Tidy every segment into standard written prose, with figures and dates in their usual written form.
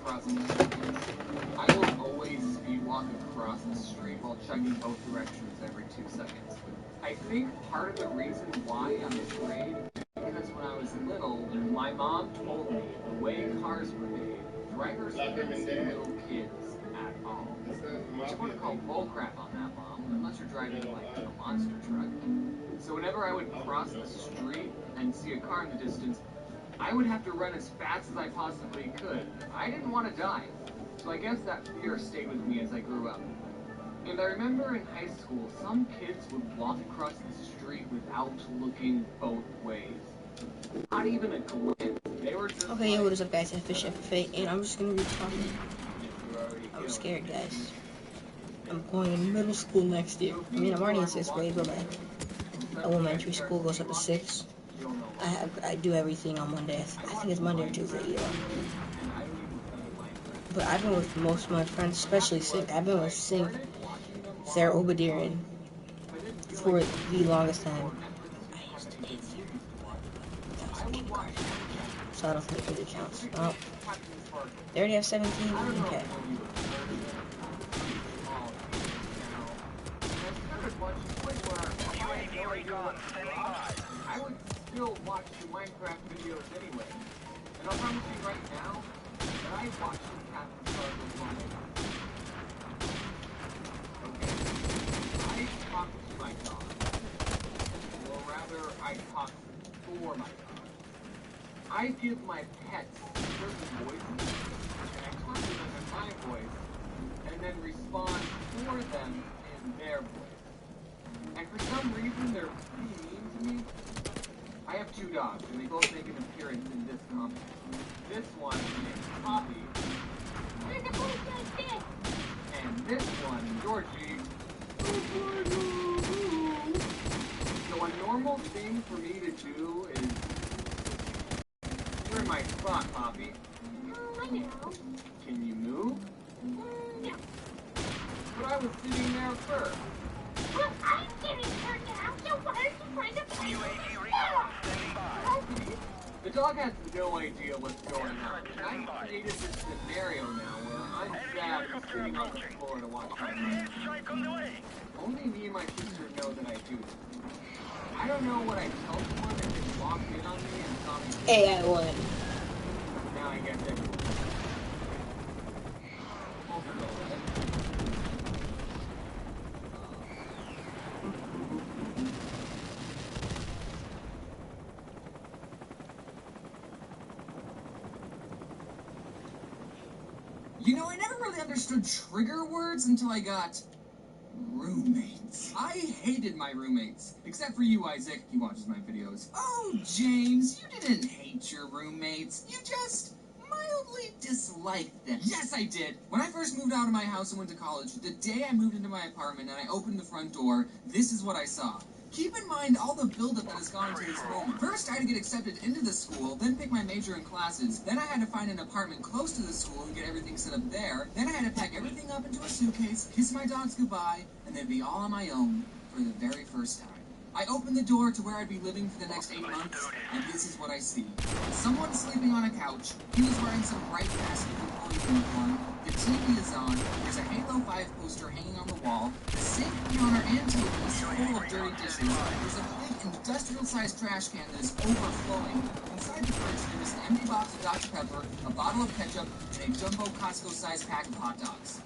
crossing. I will always speed walk across the street while checking both directions every 2 seconds. I think part of the reason why I'm afraid is because when I was little, my mom told me the way cars were made, drivers wouldn't see little kids at all. Which I want to call bullcrap on that, Mom, unless you're driving like a monster truck. So whenever I would cross the street and see a car in the distance, I would have to run as fast as I possibly could. I didn't want to die. So I guess that fear stayed with me as I grew up. And I remember in high school, some kids would walk across the street without looking both ways. Not even a glance. They were just okay, yo, what is up, guys? SFISHFFA, and I'm just gonna be talking. I'm scared, guys. I'm going in middle school next year. I mean, I'm already in 6th grade, but my elementary school goes up to 6. I do everything on Monday. I think it's Monday or Tuesday, yeah. But I've been with most of my friends, especially Sink. I've been with Sink, Sarah Obadiran, for the longest time. I used to date Sarah. That was in kindergarten. So I don't think it really counts. Well, they already have 17? Okay. I would still watch the Minecraft videos anyway. And I'll promise you right now that I watch the Captain Sparkle's Monday. Okay. I talk to my dog. Or rather, I talk for my dog. I give my pets certain voices, and I talk to them in my voice, and then respond for them in their voice. And for some reason, they're pretty mean to me. I have 2 dogs, and they both make an appearance in this comic. This one is Poppy. And this one, Georgie. So a normal thing for me to do is... You're in my spot, Poppy. I know. Can you move? No. But I was sitting there first. Well, I'm getting hurt now, so why are you trying to play with The dog has no idea what's going on. I created this scenario now where I'm sad and sitting on the floor to watch my movie. Only me and my sister know that I do this. I don't know what I tell someone that just walked in on me and saw me. Hey, I won. Now I guess everyone. You know, I never really understood trigger words until I got roommates. I hated my roommates. Except for you, Isaac. He watches my videos. Oh, James, you didn't hate your roommates. You just mildly disliked them. Yes, I did. When I first moved out of my house and went to college, the day I moved into my apartment and I opened the front door, this is what I saw. Keep in mind all the buildup that has gone into this moment. First, I had to get accepted into the school, then pick my major and classes. Then I had to find an apartment close to the school and get everything set up there. Then I had to pack everything up into a suitcase, kiss my dogs goodbye, and then be all on my own for the very first time. I opened the door to where I'd be living for the next 8 months, and this is what I see. Someone sleeping on a couch. He was wearing some bright basketball uniform. The TV is on. There's a Halo 5 poster hanging on the wall. The sink, counter, and table is full of dirty dishes. There's a big industrial-sized trash can that is overflowing. Inside the fridge, there is an empty box of Dr. Pepper, a bottle of ketchup, and a jumbo Costco-sized pack of hot dogs.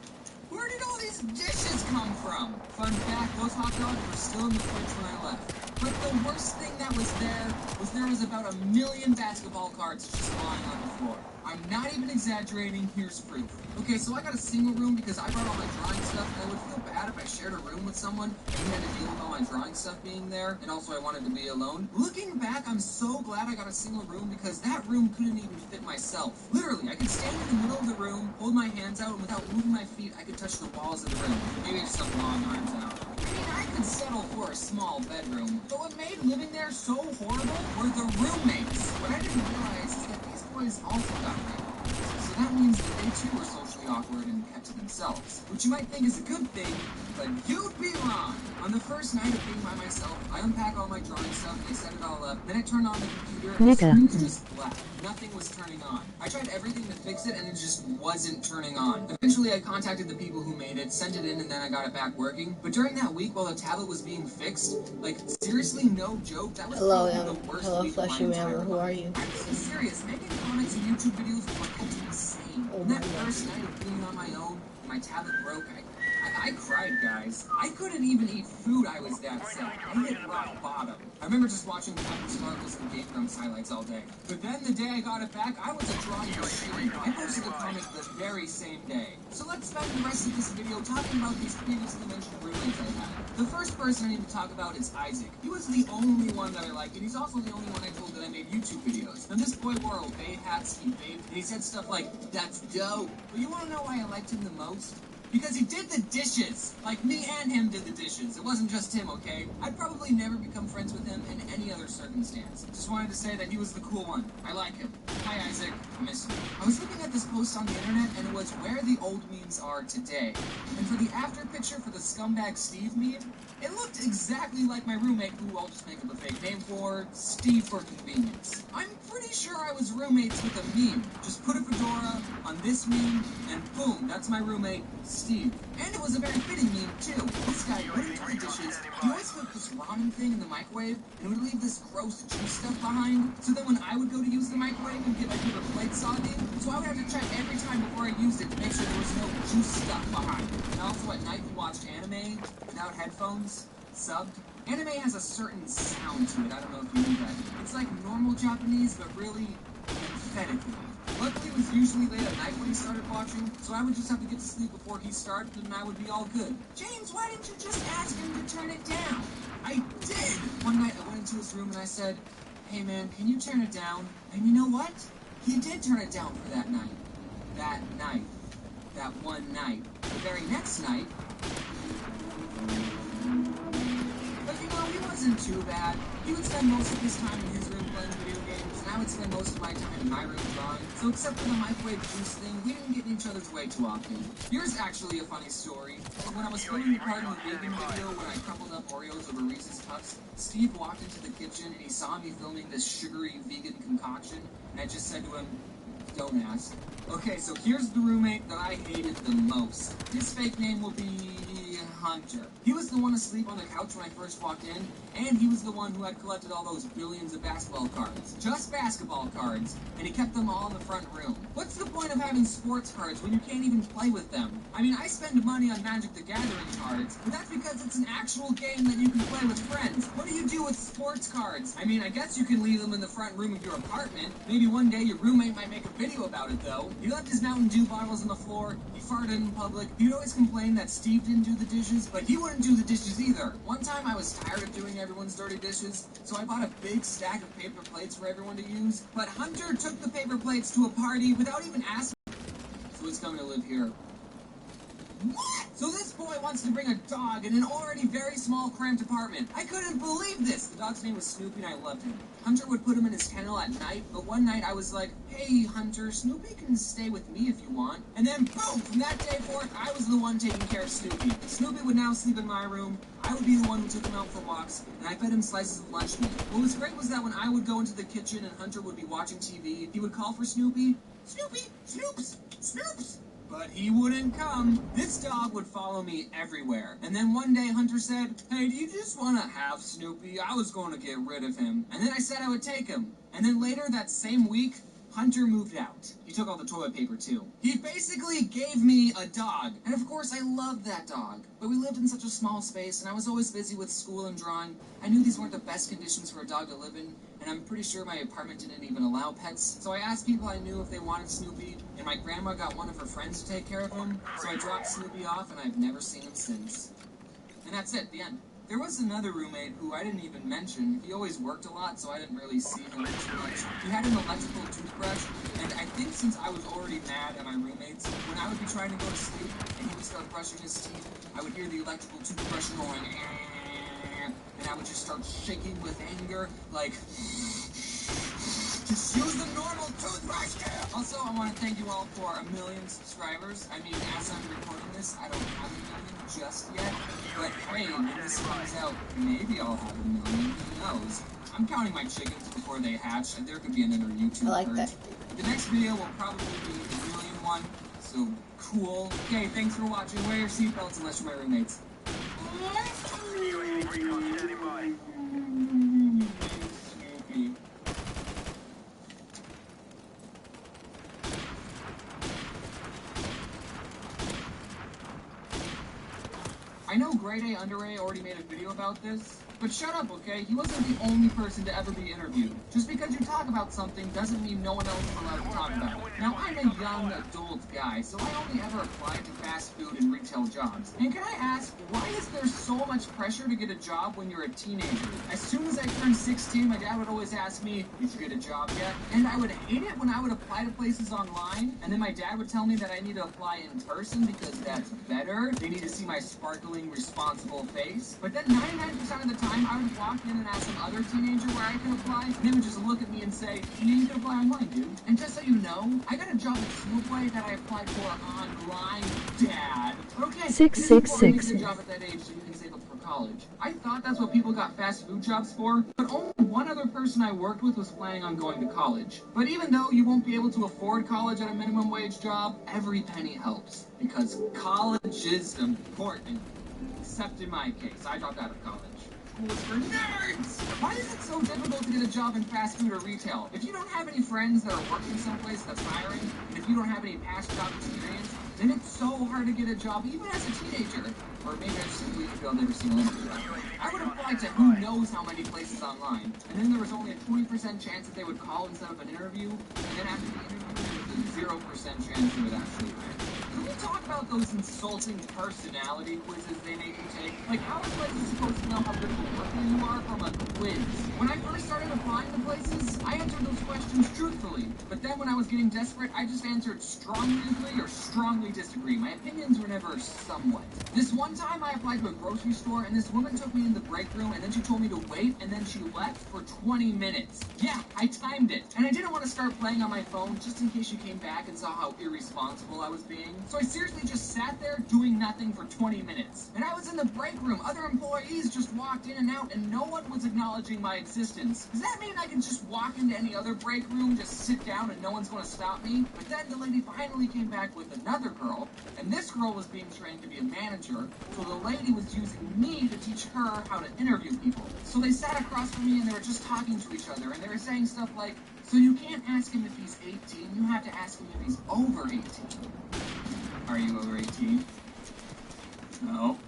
Where did all these dishes come from? Fun fact, those hot dogs were still in the fridge when I left. But the worst thing that was there was about 1 million basketball cards just lying on the floor. I'm not even exaggerating, here's proof. Okay, so I got a single room because I brought all my drawing stuff, and I would feel bad if I shared a room with someone and he had to deal with all my drawing stuff being there, and also I wanted to be alone. Looking back, I'm so glad I got a single room because that room couldn't even fit myself. Literally, I could stand in the middle of the room, hold my hands out, and without moving my feet, I could touch the walls of the room. Maybe just some long arms out. I mean, I could settle for a small bedroom, but what made living there so horrible were the roommates. What I didn't realize is that these boys also got raped. So that means that they too were socially awkward and kept to themselves. Which you might think is a good thing, but you'd be wrong. On the first night of being by myself, I unpack all my drawing stuff and I set it all up. Then I turn on the computer and the screen is just black. Nothing nothing was turning on. I tried everything to fix it, and it just wasn't turning on. Eventually, I contacted the people who made it, sent it in, and then I got it back working. But during that week, while the tablet was being fixed, like, seriously, no joke, that was probably the worst week of my entire life. Who are you? I'm being serious. Making comics and YouTube videos was like insane. And that first night of doing it on my own, my tablet broke. I cried, guys. I couldn't even eat food, I was that sick. I hit rock bottom. I remember just watching Captain Sparkles and Game Grumps highlights all day. But then the day I got it back, I was a drawing machine. I posted the comic the very same day. So let's spend the rest of this video talking about these previously mentioned roommates I had. The first person I need to talk about is Isaac. He was the only one that I liked, and he's also the only one I told that I made YouTube videos. And this boy wore Obey hats, he vaped, and he said stuff like, "That's dope." But you want to know why I liked him the most? Because he did the dishes. Like, me and him did the dishes. It wasn't just him, okay? I'd probably never become friends with him in any other circumstance. Just wanted to say that he was the cool one. I like him. Hi, Isaac. I miss you. I was looking at this post on the internet, and it was where the old memes are today. And for the after picture for the Scumbag Steve meme, it looked exactly like my roommate, who I'll just make up a fake name for, Steve for convenience. I'm pretty sure I was roommates with a meme. Just put a fedora on this meme, and boom, that's my roommate, Steve. And it was a very fitting meme, too. This guy wouldn't do the dishes. He always put this ramen thing in the microwave, and would leave this gross juice stuff behind. So then when I would go to use the microwave and get my paper plate soggy, so I would have to check every time before I used it to make sure there was no juice stuff behind. And also at night we watched anime without headphones, subbed. Anime has a certain sound to it. I don't know if you knew that. It's like normal Japanese, but really emphatically. Luckily, it was usually late at night when he started watching, so I would just have to get to sleep before he started, and I would be all good. James, why didn't you just ask him to turn it down? I did! One night, I went into his room and I said, "Hey man, can you turn it down?" And you know what? He did turn it down for that night. That night. That one night. The very next night... But you know, he wasn't too bad. He would spend most of his time in his room playing video games, and I would spend most of my time in my room drawing. So except for the microwave juice thing, we didn't get in each other's way too often. Here's actually a funny story. When I was filming the part in the vegan video when I crumpled up Oreos over Reese's Puffs, Steve walked into the kitchen and he saw me filming this sugary vegan concoction, and I just said to him, "Don't ask." Okay, so here's the roommate that I hated the most. His fake name will be Hunter. He was the one asleep on the couch when I first walked in, and he was the one who had collected all those billions of basketball cards. Just basketball cards, and he kept them all in the front room. What's the point of having sports cards when you can't even play with them? I mean, I spend money on Magic the Gathering cards, but that's because it's an actual game that you can play with friends. What do you do with sports cards? I mean, I guess you can leave them in the front room of your apartment. Maybe one day your roommate might make a video about it, though. He left his Mountain Dew bottles on the floor, he farted in public, he'd always complain that Steve didn't do the dishes, but he wouldn't do the dishes either. One time I was tired of doing everyone's dirty dishes, so I bought a big stack of paper plates for everyone to use, but Hunter took the paper plates to a party without even asking. So he's coming to live here. What? So this boy wants to bring a dog in an already very small, cramped apartment. I couldn't believe this. The dog's name was Snoopy, and I loved him. Hunter would put him in his kennel at night, but one night I was like, "Hey, Hunter, Snoopy can stay with me if you want." And then, boom, from that day forth, I was the one taking care of Snoopy. Snoopy would now sleep in my room. I would be the one who took him out for walks, and I fed him slices of lunch meat. What was great was that when I would go into the kitchen and Hunter would be watching TV, he would call for Snoopy. "Snoopy! Snoops! Snoops!" But he wouldn't come. This dog would follow me everywhere. And then one day Hunter said, "Hey, do you just want to have Snoopy? I was going to get rid of him." And then I said I would take him. And then later that same week, Hunter moved out. He took all the toilet paper, too. He basically gave me a dog. And of course, I loved that dog. But we lived in such a small space, and I was always busy with school and drawing. I knew these weren't the best conditions for a dog to live in, and I'm pretty sure my apartment didn't even allow pets. So I asked people I knew if they wanted Snoopy, and my grandma got one of her friends to take care of him. So I dropped Snoopy off, and I've never seen him since. And that's it, the end. There was another roommate who I didn't even mention. He always worked a lot, so I didn't really see him too much. He had an electrical toothbrush, and I think since I was already mad at my roommates, when I would be trying to go to sleep and he would start brushing his teeth, I would hear the electrical toothbrush going, and I would just start shaking with anger, like, just use the normal toothbrush. Also, I want to thank you all for 1 million subscribers. I mean, as I'm recording this, I don't have 1 million just yet, but hey, when this comes out, maybe I'll have 1 million, who knows? I'm counting my chickens before they hatch, and there could be another YouTube I like purge. that. The next video will probably be the million one, so cool. Okay, thanks for watching. Wear your seatbelts unless you're my roommates. Snoopy. I know Grade A Under A already made a video about this, but shut up, okay? He wasn't the only person to ever be interviewed. Just because you talk about something doesn't mean no one else is allowed to talk about it. Now, I'm a young adult guy, so I only ever applied to fast food and retail jobs. And can I ask, why is there so much pressure to get a job when you're a teenager? As soon as I turned 16, my dad would always ask me, did you get a job yet? And I would hate it when I would apply to places online, and then my dad would tell me that I need to apply in person because that's better. They need to see my sparkling, responsible face. But then 99% of the time, I would walk in and ask some other teenager where I could apply, and they would just look at me and say, you can apply online, dude. And just so you know, I got a job at Subway that I applied for online, Dad. But okay, 666. It is important to get a job at that age so you can save up for college. I thought that's what people got fast food jobs for, but only one other person I worked with was planning on going to college. But even though you won't be able to afford college at a minimum wage job, every penny helps, because college is important. Except in my case, I dropped out of college. School is for nerds! Why is it so difficult to get a job in fast food or retail? If you don't have any friends that are working someplace that's hiring, and if you don't have any past job experience, then it's so hard to get a job even as a teenager. Or maybe I just simply feel I've never seen an interview. I would apply to who knows how many places online, and then there was only a 20% chance that they would call and set up an interview, and then after the interview, there was a 0% chance they would actually hire. Can we talk about those insulting personality quizzes they make you take? Like, how are places supposed to know how good of a worker you are from a quiz? When I first started applying to places, I answered those questions truthfully. But then when I was getting desperate, I just answered strongly agree or strongly disagree. My opinions were never somewhat. This one time I applied to a grocery store, and this woman took me in the break room, and then she told me to wait, and then she left for 20 minutes. Yeah, I timed it. And I didn't want to start playing on my phone just in case she came back and saw how irresponsible I was being. So I seriously just sat there doing nothing for 20 minutes. And I was in the break room. Other employees just walked in and out, and no one was acknowledging my existence. Does that mean I can just walk into any other break room, just sit down, and no one's going to stop me? But then the lady finally came back with another girl, and this girl was being trained to be a manager, so the lady was using me to teach her how to interview people. So they sat across from me, and they were just talking to each other, and they were saying stuff like, so you can't ask him if he's 18, you have to ask him if he's over 18. Are you over 18? No.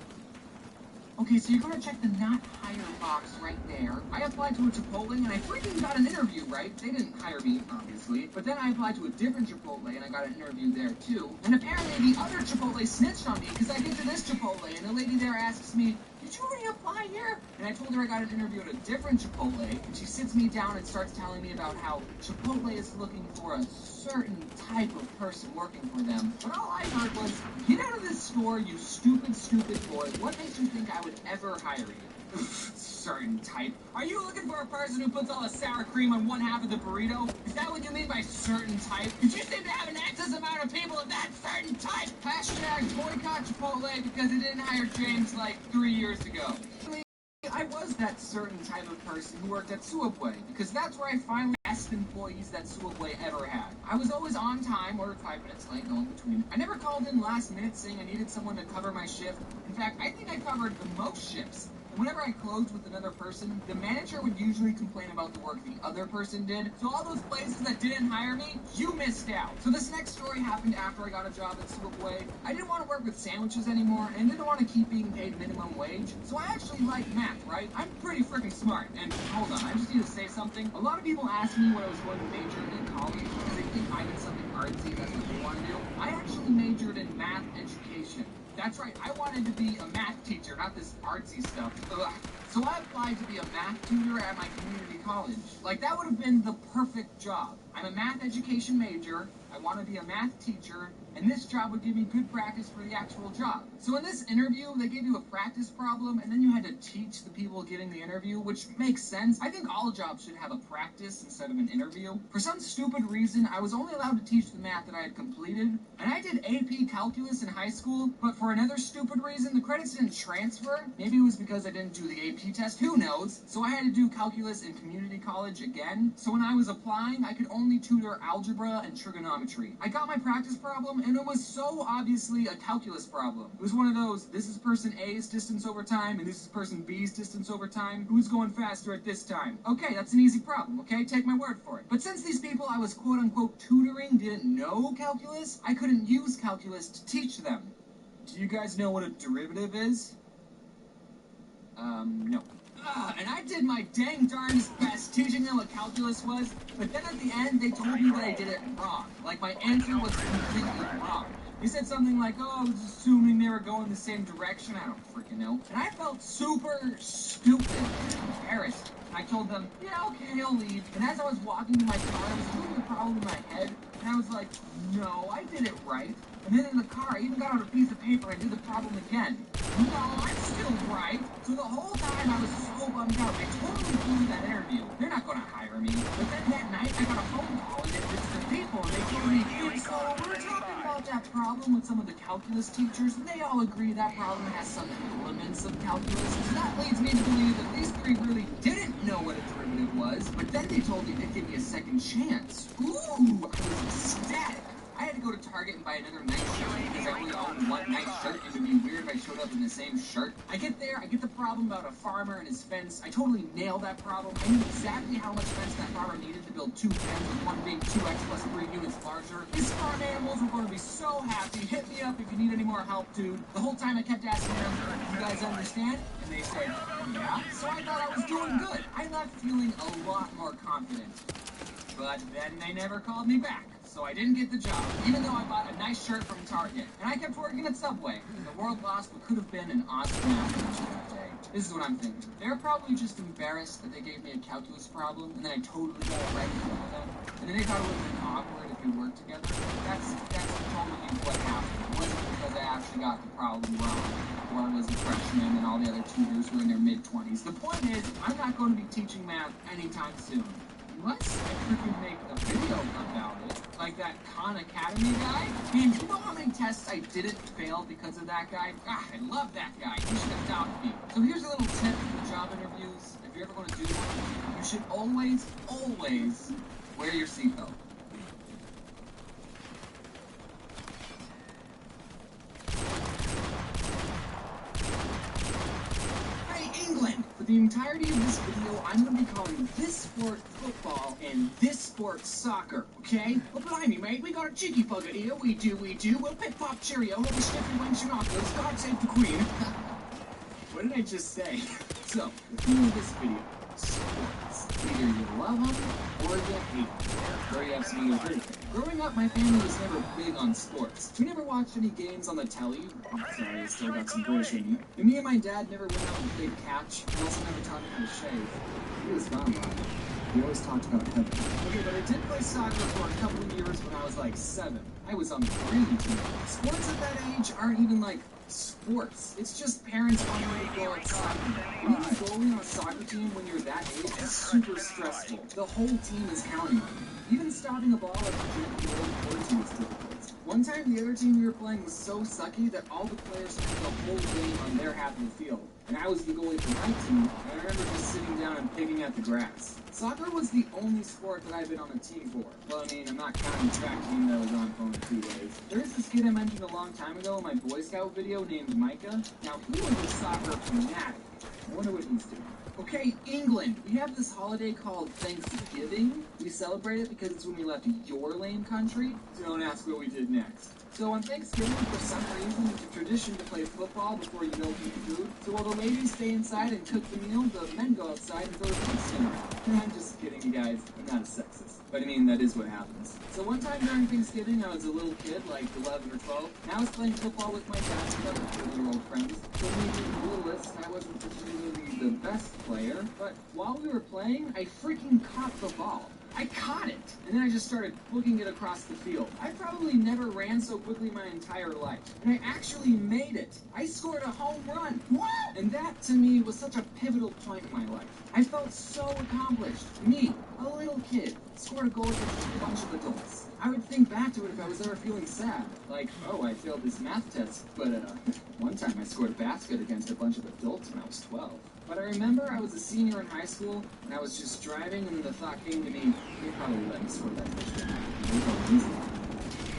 Okay, so you're gonna check the not hire box right there. I applied to a Chipotle and I freaking got an interview, right? They didn't hire me, obviously. But then I applied to a different Chipotle and I got an interview there too. And apparently the other Chipotle snitched on me because I get to this Chipotle and the lady there asks me, did you already apply here? And I told her I got an interview at a different Chipotle, and she sits me down and starts telling me about how Chipotle is looking for a certain type of person working for them. But all I heard was, get out of this store, you stupid, stupid boy. What makes you think I would ever hire you? Certain type. Are you looking for a person who puts all the sour cream on one half of the burrito? Is that what you mean by certain type? Did you seem to have an excess amount of people of that certain type? Hashtag boycott Chipotle because it didn't hire James like 3 years ago. I was that certain type of person who worked at Subway because that's where I finally best employees that Subway ever had. I was always on time or 5 minutes late, no in between. I never called in last minute saying I needed someone to cover my shift. In fact, I think I covered the most shifts. Whenever I closed with another person, the manager would usually complain about the work the other person did. So all those places that didn't hire me, you missed out. So this next story happened after I got a job at Subway. I didn't want to work with sandwiches anymore, and didn't want to keep being paid minimum wage. So I actually like math, right? I'm pretty freaking smart. And hold on, I just need to say something. A lot of people ask me what I was going to major in college because they think I did something artsy, that's what they want to do. I actually majored in math education. That's right, I wanted to be a math teacher, not this artsy stuff. Ugh. So I applied to be a math tutor at my community college. Like, that would have been the perfect job. I'm a math education major, I want to be a math teacher, and this job would give me good practice for the actual job. So in this interview, they gave you a practice problem, and then you had to teach the people giving the interview, which makes sense. I think all jobs should have a practice instead of an interview. For some stupid reason, I was only allowed to teach the math that I had completed, and I did AP Calculus in high school, but for another stupid reason, the credits didn't transfer. Maybe it was because I didn't do the AP test, who knows? So I had to do calculus in community college again. So when I was applying, I could only tutor algebra and trigonometry. I got my practice problem, and it was so obviously a calculus problem. It was one of those, this is person A's distance over time, and this is person B's distance over time. Who's going faster at this time? Okay, that's an easy problem, okay? Take my word for it. But since these people I was quote-unquote tutoring didn't know calculus, I couldn't use calculus to teach them. Do you guys know what a derivative is? No. And I did my dang darndest best teaching them what calculus was, but then at the end, they told me that I did it wrong. Like, my answer was completely wrong. They said something like, oh, I was assuming they were going the same direction. I don't freaking know. And I felt super stupid and embarrassed. I told them, yeah, okay, I'll leave. And as I was walking to my car, I was doing the problem in my head, and I was like, no, I did it right. And then in the car, I even got out a piece of paper and did the problem again. No, I'm still right. So the whole time I was so bummed out. I totally blew that interview. They're not going to hire me. But then that night, I got a phone call and it was the people, and they told me, so we're talking about that problem with some of the calculus teachers, and they all agree that problem has some elements of calculus. So that leads me to believe that these three really didn't know what a derivative was, but then they told me they'd give me a second chance. Ooh, I was ecstatic. I had to go to Target and buy another nice shirt because I only owned one nice shirt, and it would be weird if I showed up in the same shirt. I get there, I get the problem about a farmer and his fence. I totally nailed that problem. I knew exactly how much fence that farmer needed to build 2 pens, with one being 2x plus 3 units larger. His farm animals were going to be so happy. Hit me up if you need any more help, dude. The whole time I kept asking them, you guys understand? And they said, yeah. So I thought I was doing good. I left feeling a lot more confident. But then they never called me back. So I didn't get the job, even though I bought a nice shirt from Target. And I kept working at Subway. The world lost what could have been an awesome afternoon that day. This is what I'm thinking. They're probably just embarrassed that they gave me a calculus problem, and then I totally got it right in front of them. And then they thought it would have been awkward if we worked together. That's totally what happened. It wasn't because I actually got the problem wrong, or I was a freshman and all the other tutors were in their mid-20s. The point is, I'm not going to be teaching math anytime soon. Unless I freaking make a video about it, like that Khan Academy guy. Man, you know how many tests I didn't fail because of that guy? Ah, I love that guy. You should adopt me. So here's a little tip for job interviews. If you're ever going to do one, you should always wear your seatbelt. For the entirety of this video, I'm going to be calling this sport football and this sport soccer, okay? Well, blimey, mate, we got a cheeky bugger here. We do. We'll pick pop cheerio, we'll be sniffing wings and knockers. God save the queen. What did I just say? So, the theme of this video, sports. Either you love them or you hate them. Or you have some other criticism. Growing up, my family was never big on sports. We never watched any games on the telly. Sorry, I still got some British in me. And me and my dad never went out and played catch. He also never taught me how to shave. He was gone by it. We always talked about heaven. Okay, but I did play soccer for a couple of years when I was like 7. I was on the green team. Sports at that age aren't even like sports. It's just parents wanting you to go outside. Being a goalie on a soccer team when you're that age is super stressful. The whole team is counting on you. Even stopping a ball at the gym in the old court team is difficult. One time, the other team we were playing was so sucky that all the players spent the whole game on their half of the field. And I was the goalie for my team, and I remember just sitting down and picking at the grass. Soccer was the only sport that I've been on a team for. Well, I mean, I'm not counting the track team that I was on for only 2 days. There's this kid I mentioned a long time ago in my Boy Scout video named Micah. Now, he was a soccer fanatic. I wonder what he's doing. Okay, England. We have this holiday called Thanksgiving. We celebrate it because it's when we left your lame country. So don't ask what we did next. So on Thanksgiving, for some reason, it's a tradition to play football before you don't eat food. So while the ladies stay inside and cook the meal, the men go outside and throw the pigs around. I'm just kidding, you guys. I'm not a sexist. But I mean, that is what happens. So one time during Thanksgiving, I was a little kid, like 11 or 12, and I was playing football with my dad and other 2-year-old friends. So maybe the littlest, I wasn't particularly the best player, but while we were playing, I freaking caught the ball. I caught it, and then I just started booking it across the field. I probably never ran so quickly my entire life, and I actually made it. I scored a home run. What? And that, to me, was such a pivotal point in my life. I felt so accomplished. Me, a little kid, scored a goal against a bunch of adults. I would think back to it if I was ever feeling sad. Like, oh, I failed this math test, but one time I scored a basket against a bunch of adults when I was 12. But I remember I was a senior in high school, and I was just driving, and then the thought came to me, they probably let me score that touchdown.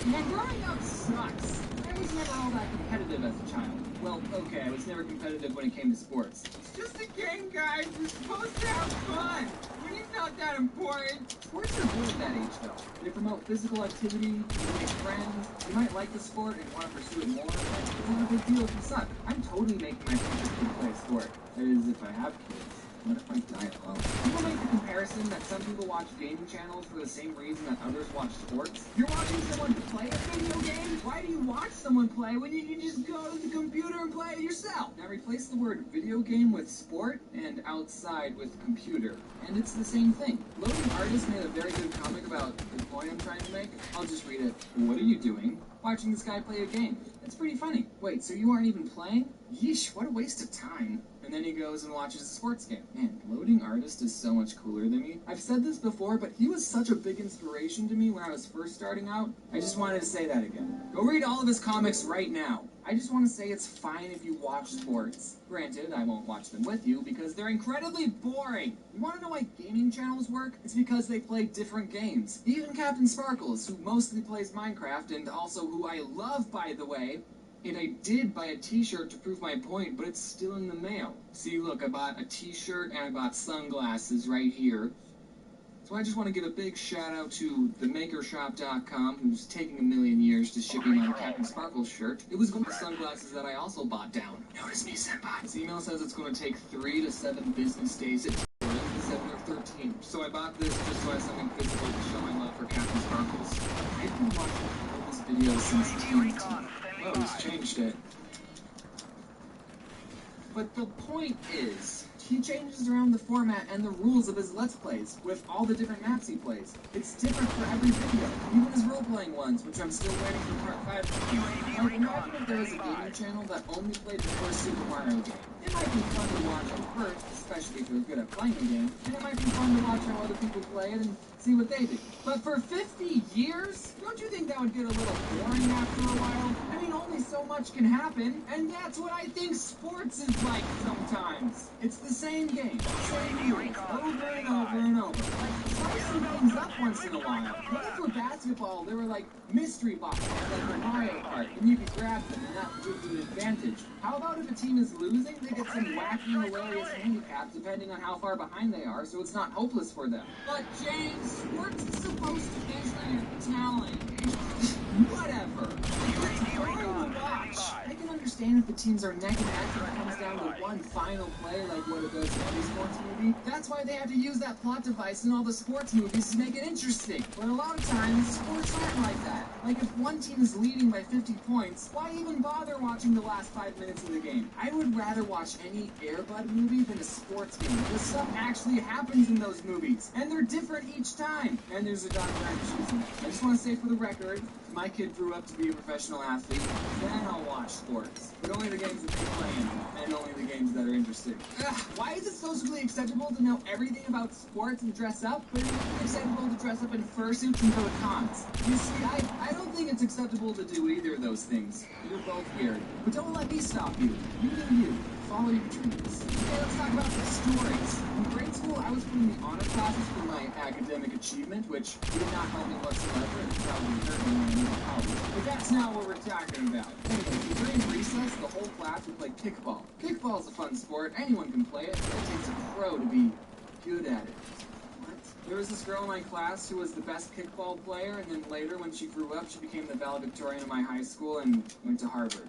Yeah, growing up sucks. I was never all that competitive as a child. Well, okay, I was never competitive when it came to sports. It's just a game, guys. We're supposed to have fun. Winning's not that important. Sports are good at that age, though. They promote physical activity, you make friends, you might like the sport and want to pursue it more, and it's not a big deal if you suck. I'm totally making my future kid play a sport. That is, if I have kids. What if I die alone? People make the comparison that some people watch gaming channels for the same reason that others watch sports. You're watching someone play a video game? Why do you watch someone play when you can just go to the computer and play it yourself? Now replace the word video game with sport and outside with computer. And it's the same thing. Loading Artist made a very good comic about the point I'm trying to make. I'll just read it. What are you doing? Watching this guy play a game. It's pretty funny. Wait, so you aren't even playing? Yeesh, what a waste of time. And then he goes and watches a sports game. Man, Loading Artist is so much cooler than me. I've said this before, but he was such a big inspiration to me when I was first starting out. I just wanted to say that again. Go read all of his comics right now. I just want to say it's fine if you watch sports. Granted, I won't watch them with you because they're incredibly boring. You want to know why gaming channels work? It's because they play different games. Even Captain Sparkles, who mostly plays Minecraft and also who I love, by the way, and I did buy a t-shirt to prove my point, but it's still in the mail. See, look, I bought a t-shirt and I bought sunglasses right here. So I just want to give a big shout out to themakershop.com, who's taking a million years to ship me my Captain Sparkles shirt. It was one of the sunglasses that I also bought down. Notice me, senpai. This email says it's going to take 3 to 7 business days at 7 or 13. So I bought this just so I have something physical to show my love for Captain Sparkles. I've been watching all this video since 2018. Oh, he's changed it. But the point is, he changes around the format and the rules of his Let's Plays, with all the different maps he plays. It's different for every video, even his role-playing ones, which I'm still waiting for part 5. Now, imagine if there was a gaming channel that only played the first Super Mario game. It might be fun to watch at first, especially if you're good at playing the game, and it might be fun to watch how other people play it and see what they do. But for 50 years? Don't you think that would get a little boring after a while? I mean, only so much can happen, and that's what I think sports is like sometimes. It's the same game, same rules, over and over and over. Spice some things up once in a while. What if for basketball there were like mystery boxes, like for Mario Kart, and you could grab them and that would give you an advantage? How about if a team is losing, they get some wacky, hilarious handicaps depending on how far behind they are, so it's not hopeless for them. But James, sports is supposed to measure your talent. Whatever. It's boring to watch. I can understand if the teams are neck and neck and it comes down to one final play like what it does in every sports movie. That's why they have to use that plot device in all the sports movies to make it interesting. But a lot of times, sports aren't like that. Like if one team is leading by 50 points, why even bother watching the last 5 minutes of the game? I would rather watch any Air Bud movie than a sports game, because stuff actually happens in those movies, and they're different each time. And there's a Dr. Shoes in it. I just want to say for the record, if my kid grew up to be a professional athlete, then I'll watch sports. But only the games that they play in, and only the games that are interesting. Ugh, why is it socially acceptable to know everything about sports and dress up, but it's acceptable to dress up in fursuits and go to cons? You see, I don't think it's acceptable to do either of those things. You're both weird. But don't let me stop you. You do you. Follow your dreams. Okay, let's talk about some stories. In grade school, I was putting the honor classes for my academic achievement, which did not help me whatsoever, and probably hurt me when I moved to college. But that's not what we're talking about. Anyway, during recess, the whole class would play kickball. Kickball is a fun sport. Anyone can play it. It takes a pro to be good at it. There was this girl in my class who was the best kickball player, and then later, when she grew up, she became the valedictorian of my high school and went to Harvard.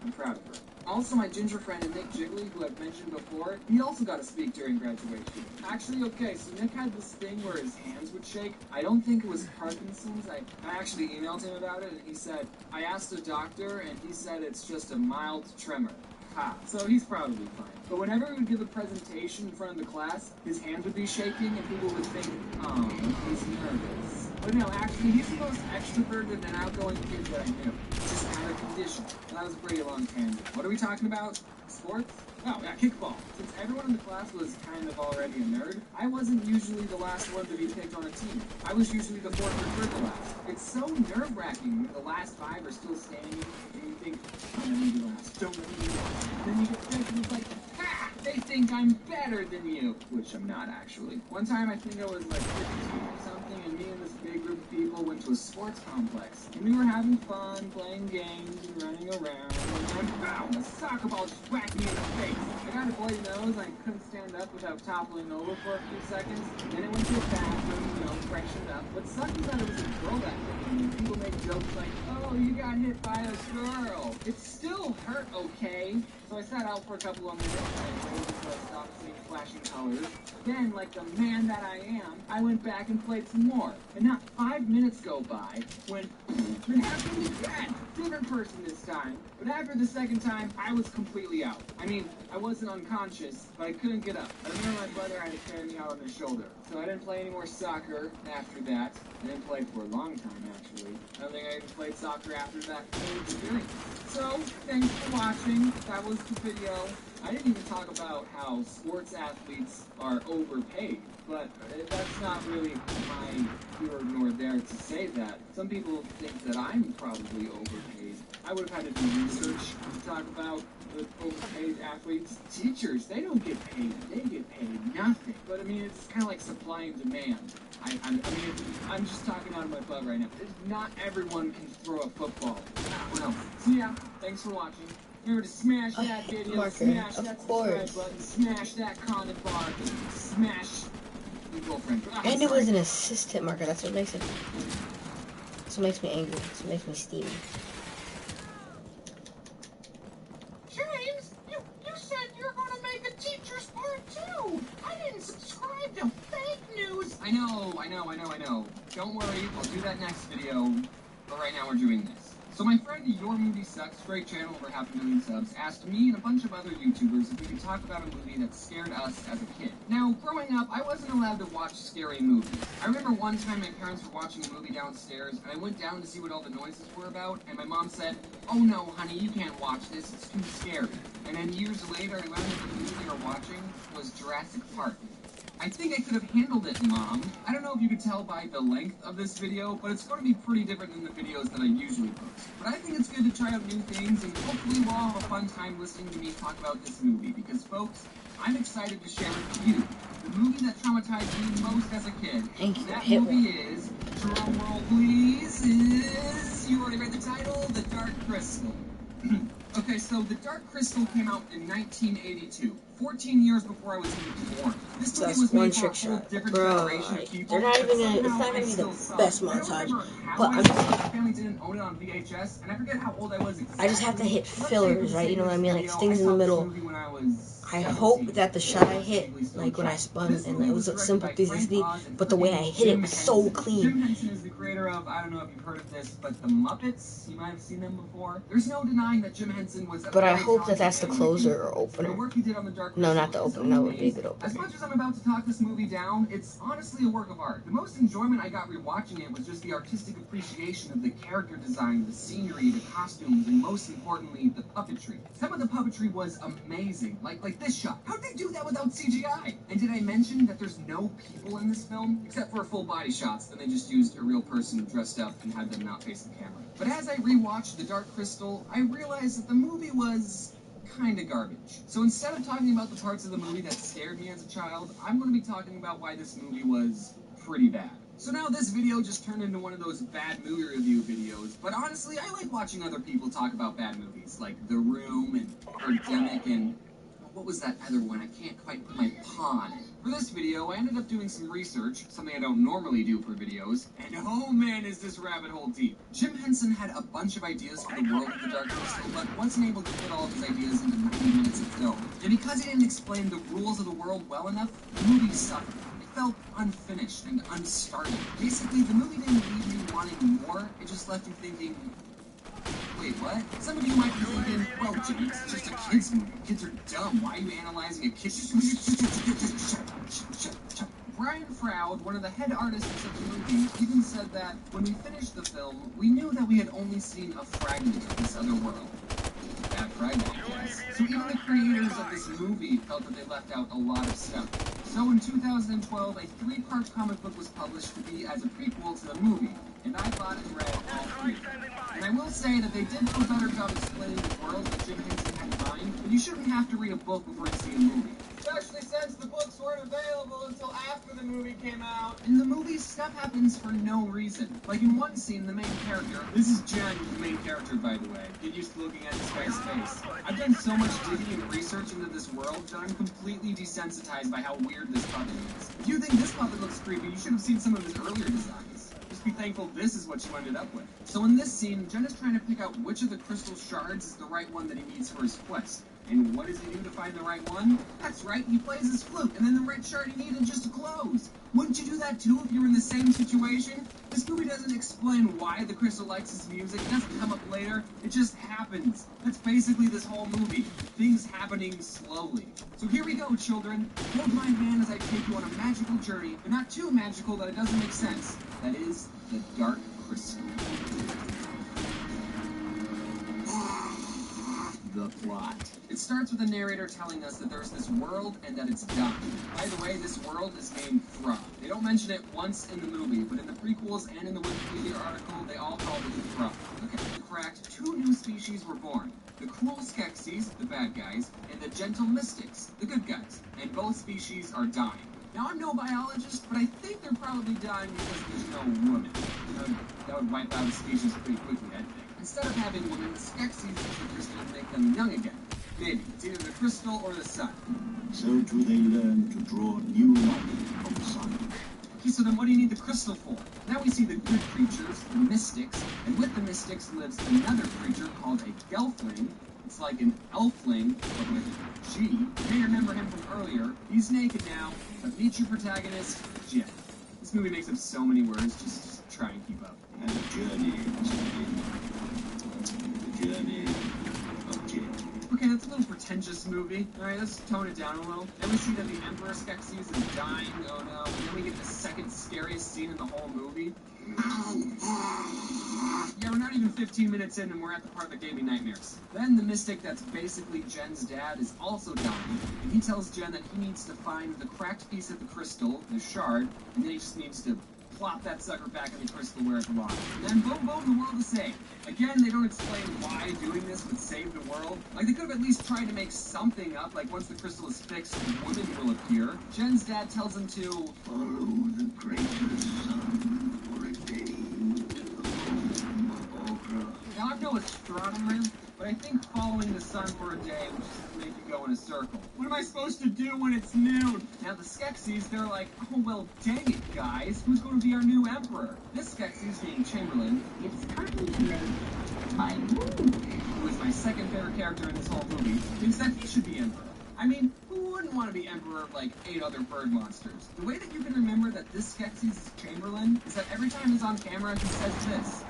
I'm proud of her. Also, my ginger friend Nick Jiggly, who I've mentioned before, he also got to speak during graduation. Actually, okay, so Nick had this thing where his hands would shake. I don't think it was Parkinson's. I actually emailed him about it, and he said, I asked a doctor, and he said it's just a mild tremor. Ha, so he's probably fine. But whenever he would give a presentation in front of the class, his hands would be shaking, and people would think, oh, he's nervous. But no, actually, he's the most extroverted and outgoing kid that I knew. Just out of condition. And that was a pretty long tangent. What are we talking about? Sports? Oh, yeah, kickball. Since everyone in the class was kind of already a nerd, I wasn't usually the last one to be picked on a team. I was usually the fourth or third to last. It's so nerve-wracking when the last five are still standing, and you think, don't let me be last, don't let me be last. And then you get picked, and it's like, ha! They think I'm better than you, which I'm not actually. One time, I think I was like 15 or something, and me and this big group of people went to a sports complex, and we were having fun, playing games, and running around, and then boom, a soccer ball just whacked me in the face. I got a bloody nose, and I couldn't stand up without toppling over for a few seconds. Then I went to the bathroom, freshened up. What sucked is that it was a girl that hit me. People make jokes like, oh, you got hit by a girl. It still hurt, okay? So I sat out for a couple of minutes, and until I stopped seeing flashing colors. Then, like the man that I am, I went back and played some more. And not 5 minutes go by when it happened again. Different person this time. But after the second time, I was completely out. I mean, I wasn't unconscious, but I couldn't get up. I remember my brother had to carry me out on his shoulder. So I didn't play any more soccer after that. I didn't play for a long time, actually. I don't think I even played soccer after that whole experience. So, thanks for watching. That was the video. I didn't even talk about how sports athletes are overpaid, but that's not really my here nor there to say that. Some people think that I'm probably overpaid. I would have had to do research to talk about the overpaid athletes. Teachers, they don't get paid. They get paid nothing. But I mean, it's kind of like supply and demand. I mean, I'm just talking out of my butt right now. Not everyone can throw a football. No. So yeah, thanks for watching. Remember to smash that video, smash that subscribe button, smash that comment bar, smash your girlfriend. And it was an assistant marker. That's what makes it. That's what makes me angry. That's what makes me steamy. James, you said you're gonna make a teacher's part 2. I didn't subscribe to fake news. I know. Don't worry, I'll do that next video. But right now we're doing this. So my friend Your Movie Sucks, great channel, over 500,000 subs, asked me and a bunch of other YouTubers if we could talk about a movie that scared us as a kid. Now, growing up, I wasn't allowed to watch scary movies. I remember one time my parents were watching a movie downstairs, and I went down to see what all the noises were about, and my mom said, oh no, honey, you can't watch this, it's too scary. And then years later, I learned that the movie they were watching was Jurassic Park. I think I could have handled it, Mom. I don't know if you could tell by the length of this video, but it's going to be pretty different than the videos that I usually post. But I think it's good to try out new things, and hopefully we'll all have a fun time listening to me talk about this movie, because, folks, I'm excited to share it with you. The movie that traumatized me most as a kid. That movie is, drum roll please, is, you already read the title, The Dark Crystal. Okay, so The Dark Crystal came out in 1982, 14 years before I was even born. This movie was made for a whole different generation of people. They're not even gonna, it's not gonna be the best montage, but I'm just, my family didn't own it on VHS, and I forget how old I was exactly. I just have to hit fillers, right? You know what I mean? Like things in the middle. I hope that the shot I hit, like when I spun, and it was a simple 360, but the way I hit it was so clean. Jim Henson is the creator of, I don't know if you've heard of this, but The Muppets. You might have seen them before. There's no denying that Jim Henson was a But I hope that that's the closer or opener. The work he did on The Dark No, Crystal not the opener. No, it would be a good opener. As much as I'm about to talk this movie down, it's honestly a work of art. The most enjoyment I got rewatching it was just the artistic appreciation of the character design, the scenery, the costumes, and most importantly, the puppetry. Some of the puppetry was amazing, like this shot. How'd they do that without CGI? And did I mention that there's no people in this film? Except for full body shots, then they just used a real person dressed up and had them not face the camera. But as I rewatched The Dark Crystal, I realized that the movie was kind of garbage. So instead of talking about the parts of the movie that scared me as a child, I'm going to be talking about why this movie was pretty bad. So now this video just turned into one of those bad movie review videos, but honestly, I like watching other people talk about bad movies, like The Room and Birdemic and what was that other one? I can't quite put my paw on it. For this video, I ended up doing some research, something I don't normally do for videos, and oh man, is this rabbit hole deep. Jim Henson had a bunch of ideas for the world of The Dark Crystal, but wasn't able to fit all of his ideas into 90 minutes of film. And because he didn't explain the rules of the world well enough, the movie suffered. It felt unfinished and unstarted. Basically, the movie didn't leave me wanting more, it just left me thinking, wait, what? Some of you might be thinking, well, Jimmy, it's just a kid's movie. Kids are dumb. Why are you analyzing a kid's movie? Walterfifahd, one of the head artists of the movie, movie even said that when we finished the film, we knew that we had only seen a fragment of this other world. That fragment, yes. So even the creators of this movie felt that they left out a lot of stuff. So in 2012, a 3-part comic book was published to be as a prequel to the movie, and I bought and read all 3. And I will say that they did do a better job explaining the world that Jim Henson had in mind, but you shouldn't have to read a book before you see a movie. Especially since the books weren't available until after the movie came out. In the movie, stuff happens for no reason. Like in one scene, the main character, this is Jen, the main character, by the way. Get used to looking at this guy's face. I've done so much digging and research into this world that I'm completely desensitized by how weird this puppet is. If you think this puppet looks creepy, you should have seen some of his earlier designs. Just be thankful this is what you ended up with. So in this scene, Jen is trying to pick out which of the crystal shards is the right one that he needs for his quest. And what does he do to find the right one? That's right, he plays his flute, and then the red shard he needed just to close. Wouldn't you do that too if you were in the same situation? This movie doesn't explain why the crystal likes his music. It doesn't come up later. It just happens. That's basically this whole movie. Things happening slowly. So here we go, children. Hold my hand as I take you on a magical journey, but not too magical that it doesn't make sense. That is the Dark Crystal. The plot. It starts with the narrator telling us that there's this world and that it's dying. By the way, this world is named Thra. They don't mention it once in the movie, but in the prequels and in the Wikipedia article, they all called it Thra. Okay, correct. 2 new species were born. The cruel Skeksis, the bad guys, and the gentle Mystics, the good guys. And both species are dying. Now, I'm no biologist, but I think they're probably dying because there's no woman. That would wipe out a species pretty quickly, I think. Instead of having women, the Skeksis use the crystal to make them young again. Maybe. It's either the crystal or the sun. So do they learn to draw new light from the sun. Okay, so then what do you need the crystal for? Now we see the good creatures, the mystics, and with the mystics lives another creature called a gelfling. It's like an elfling, but with G. You may remember him from earlier. He's naked now, but meet your protagonist, Jen. This movie makes up so many words, just try and keep up. And the journey must begin. The journey of Jen. Okay, that's a little pretentious movie. Alright, let's tone it down a little. Then we see that the Emperor Skeksis is dying, oh no. And then we get the second scariest scene in the whole movie. Yeah, we're not even 15 minutes in and we're at the part that gave me nightmares. Then the mystic that's basically Jen's dad is also dying, and he tells Jen that he needs to find the cracked piece of the crystal, the shard, and then he just needs to plop that sucker back in the crystal where it belongs. And then boom boom, the world is saved. Again, they don't explain why doing this would save the world. Like, they could have at least tried to make something up, like once the crystal is fixed, a woman will appear. Jen's dad tells him to follow the greater sun for a day to the home of Ogra. Now, I'm no astronomer, but I think following the sun for a day would just make you go in a circle. What am I supposed to do when it's noon? Now, the Skeksis, they're like, oh, well, dang it, guys. Who's going to be our new emperor? This Skeksis named Chamberlain. It's time to make my move. Who is my second favorite character in this whole movie, thinks that he should be emperor. I mean, who wouldn't want to be emperor of, like, 8 other bird monsters? The way that you can remember that this Skeksis is Chamberlain is that every time he's on camera, he says this.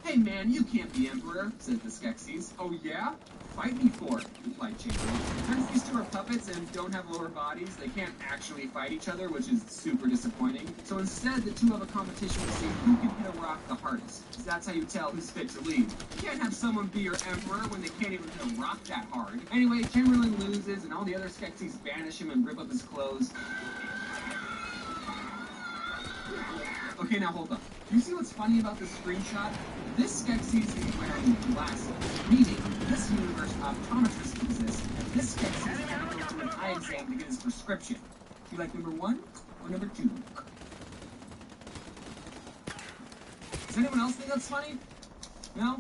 Hey man, you can't be emperor, said the Skeksis. Oh yeah? Fight me for it, replied Chamberlain. Since these 2 are puppets and don't have lower bodies, they can't actually fight each other, which is super disappointing. So instead, the 2 have a competition to see who can hit a rock the hardest. Because that's how you tell who's fit to lead. You can't have someone be your emperor when they can't even hit a rock that hard. Anyway, Chamberlain loses, and all the other Skeksis banish him and rip up his clothes. Okay, now hold up. Do you see what's funny about this screenshot? This Skeksis is wearing glasses, meaning in this universe optometrists exist, and this Skeksis had to go to an eye exam to get his prescription. You like number 1 or number 2? Does anyone else think that's funny? No?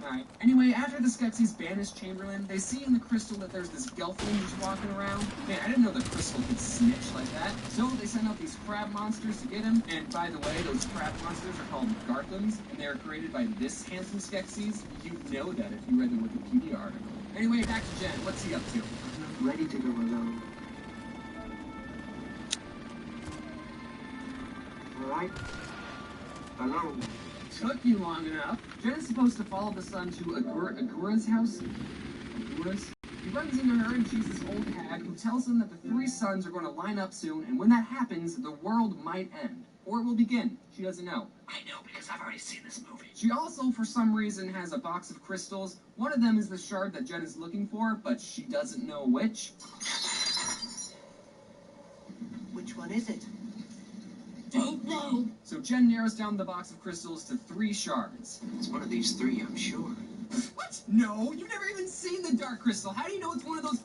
Alright. Anyway, after the Skeksis banish Chamberlain, they see in the crystal that there's this gelfling just walking around. Man, I didn't know the crystal could snitch like that. So they send out these crab monsters to get him. And by the way, those crab monsters are called Garthams, and they are created by this handsome Skeksis. You'd know that if you read the Wikipedia article. Anyway, back to Jen. What's he up to? Ready to go alone. Alright? Alone. took you long enough. Jen is supposed to follow the sun to Agura's house. Agura's? He runs into her, and she's this old hag who tells him that the 3 suns are going to line up soon, and when that happens, the world might end. Or it will begin. She doesn't know. I know because I've already seen this movie. She also, for some reason, has a box of crystals. One of them is the shard that Jen is looking for, but she doesn't know which. Which one is it? Don't know. So Jen narrows down the box of crystals to 3 shards. It's one of these 3, I'm sure. What? No, you've never even seen the dark crystal. How do you know it's one of those?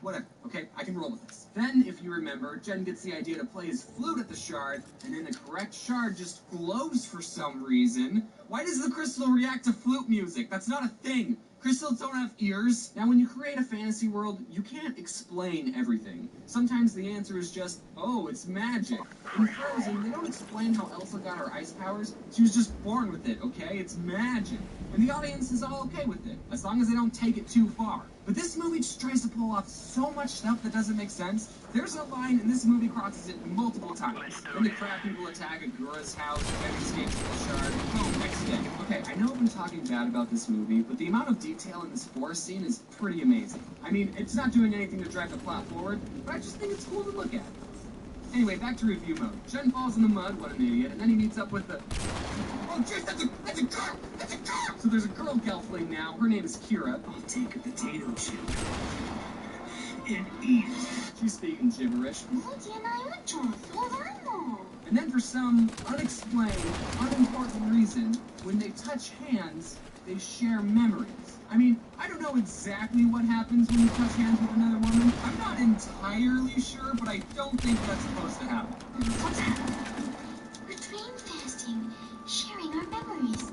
Whatever, okay, I can roll with this. Then, if you remember, Jen gets the idea to play his flute at the shard, and then the correct shard just glows for some reason. Why does the crystal react to flute music? That's not a thing. Crystals don't have ears. Now, when you create a fantasy world, you can't explain everything. Sometimes the answer is just, oh, it's magic. In Frozen, they don't explain how Elsa got her ice powers. She was just born with it, okay? It's magic. And the audience is all okay with it, as long as they don't take it too far. But this movie just tries to pull off so much stuff that doesn't make sense. There's a line, and this movie crosses it multiple times. Then the crab people attack Agura's house, and escapes the shard. Boom, next day. Okay, I know I've been talking bad about this movie, but the amount of detail in this forest scene is pretty amazing. I mean, it's not doing anything to drive the plot forward, but I just think it's cool to look at. Anyway, back to review mode. Jen falls in the mud, what an idiot, and then he meets up with the... Oh, jeez, that's a girl! That's a girl! So there's a girl gelfling now. Her name is Kira. I'll take a potato chip and eat it. She's speaking gibberish. And then for some unexplained, unimportant reason, when they touch hands, they share memories. I mean, I don't know exactly what happens when you touch hands with another woman. I'm not entirely sure, but I don't think that's supposed to happen. What's happening? We're dream fasting, sharing our memories.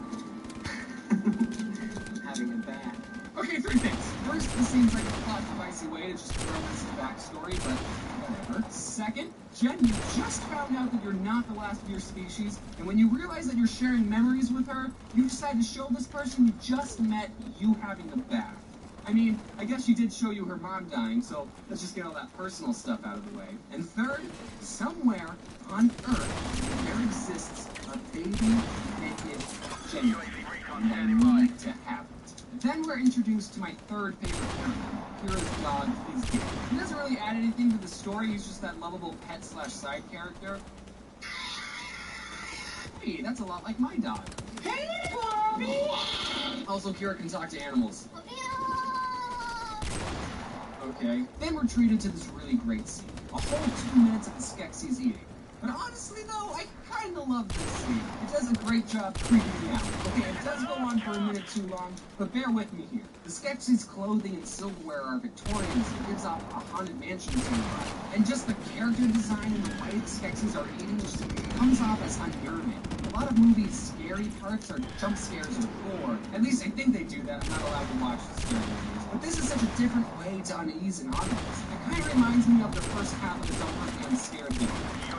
Having a bath. Okay, 3 things. First, this seems like a plot device way to just throw this backstory, but whatever. Second, Jen, you just found out that you're not the last of your species, and when you realize that you're sharing memories with her, you decide to show this person you just met you having a bath. I mean, I guess she did show you her mom dying, so let's just get all that personal stuff out of the way. And third, somewhere on Earth, there exists a baby naked Jen, and I need to have it. Then we're introduced to my 3rd favorite character, Kira's dog, Fizzy. He doesn't really add anything to the story, he's just that lovable pet/side character. Hey, that's a lot like my dog. Hey, Bobby! Also, Kira can talk to animals. Okay. Then we're treated to this really great scene. A whole 2 minutes of the Skeksis eating. But honestly, though, I kinda love this scene. It does a great job creeping me out. Okay, it does go on for a minute too long, but bear with me here. The Skeksis' clothing and silverware are Victorian, so it gives off a haunted mansion scene. And just the character design and the way the Skeksis are eating just comes off as unnerving. A lot of movies' scary parts are jump scares or gore. At least I think they do that. I'm not allowed to watch the scary movies. But this is such a different way to unease an audience. It kind of reminds me of the first half of the Dumper and Scared video.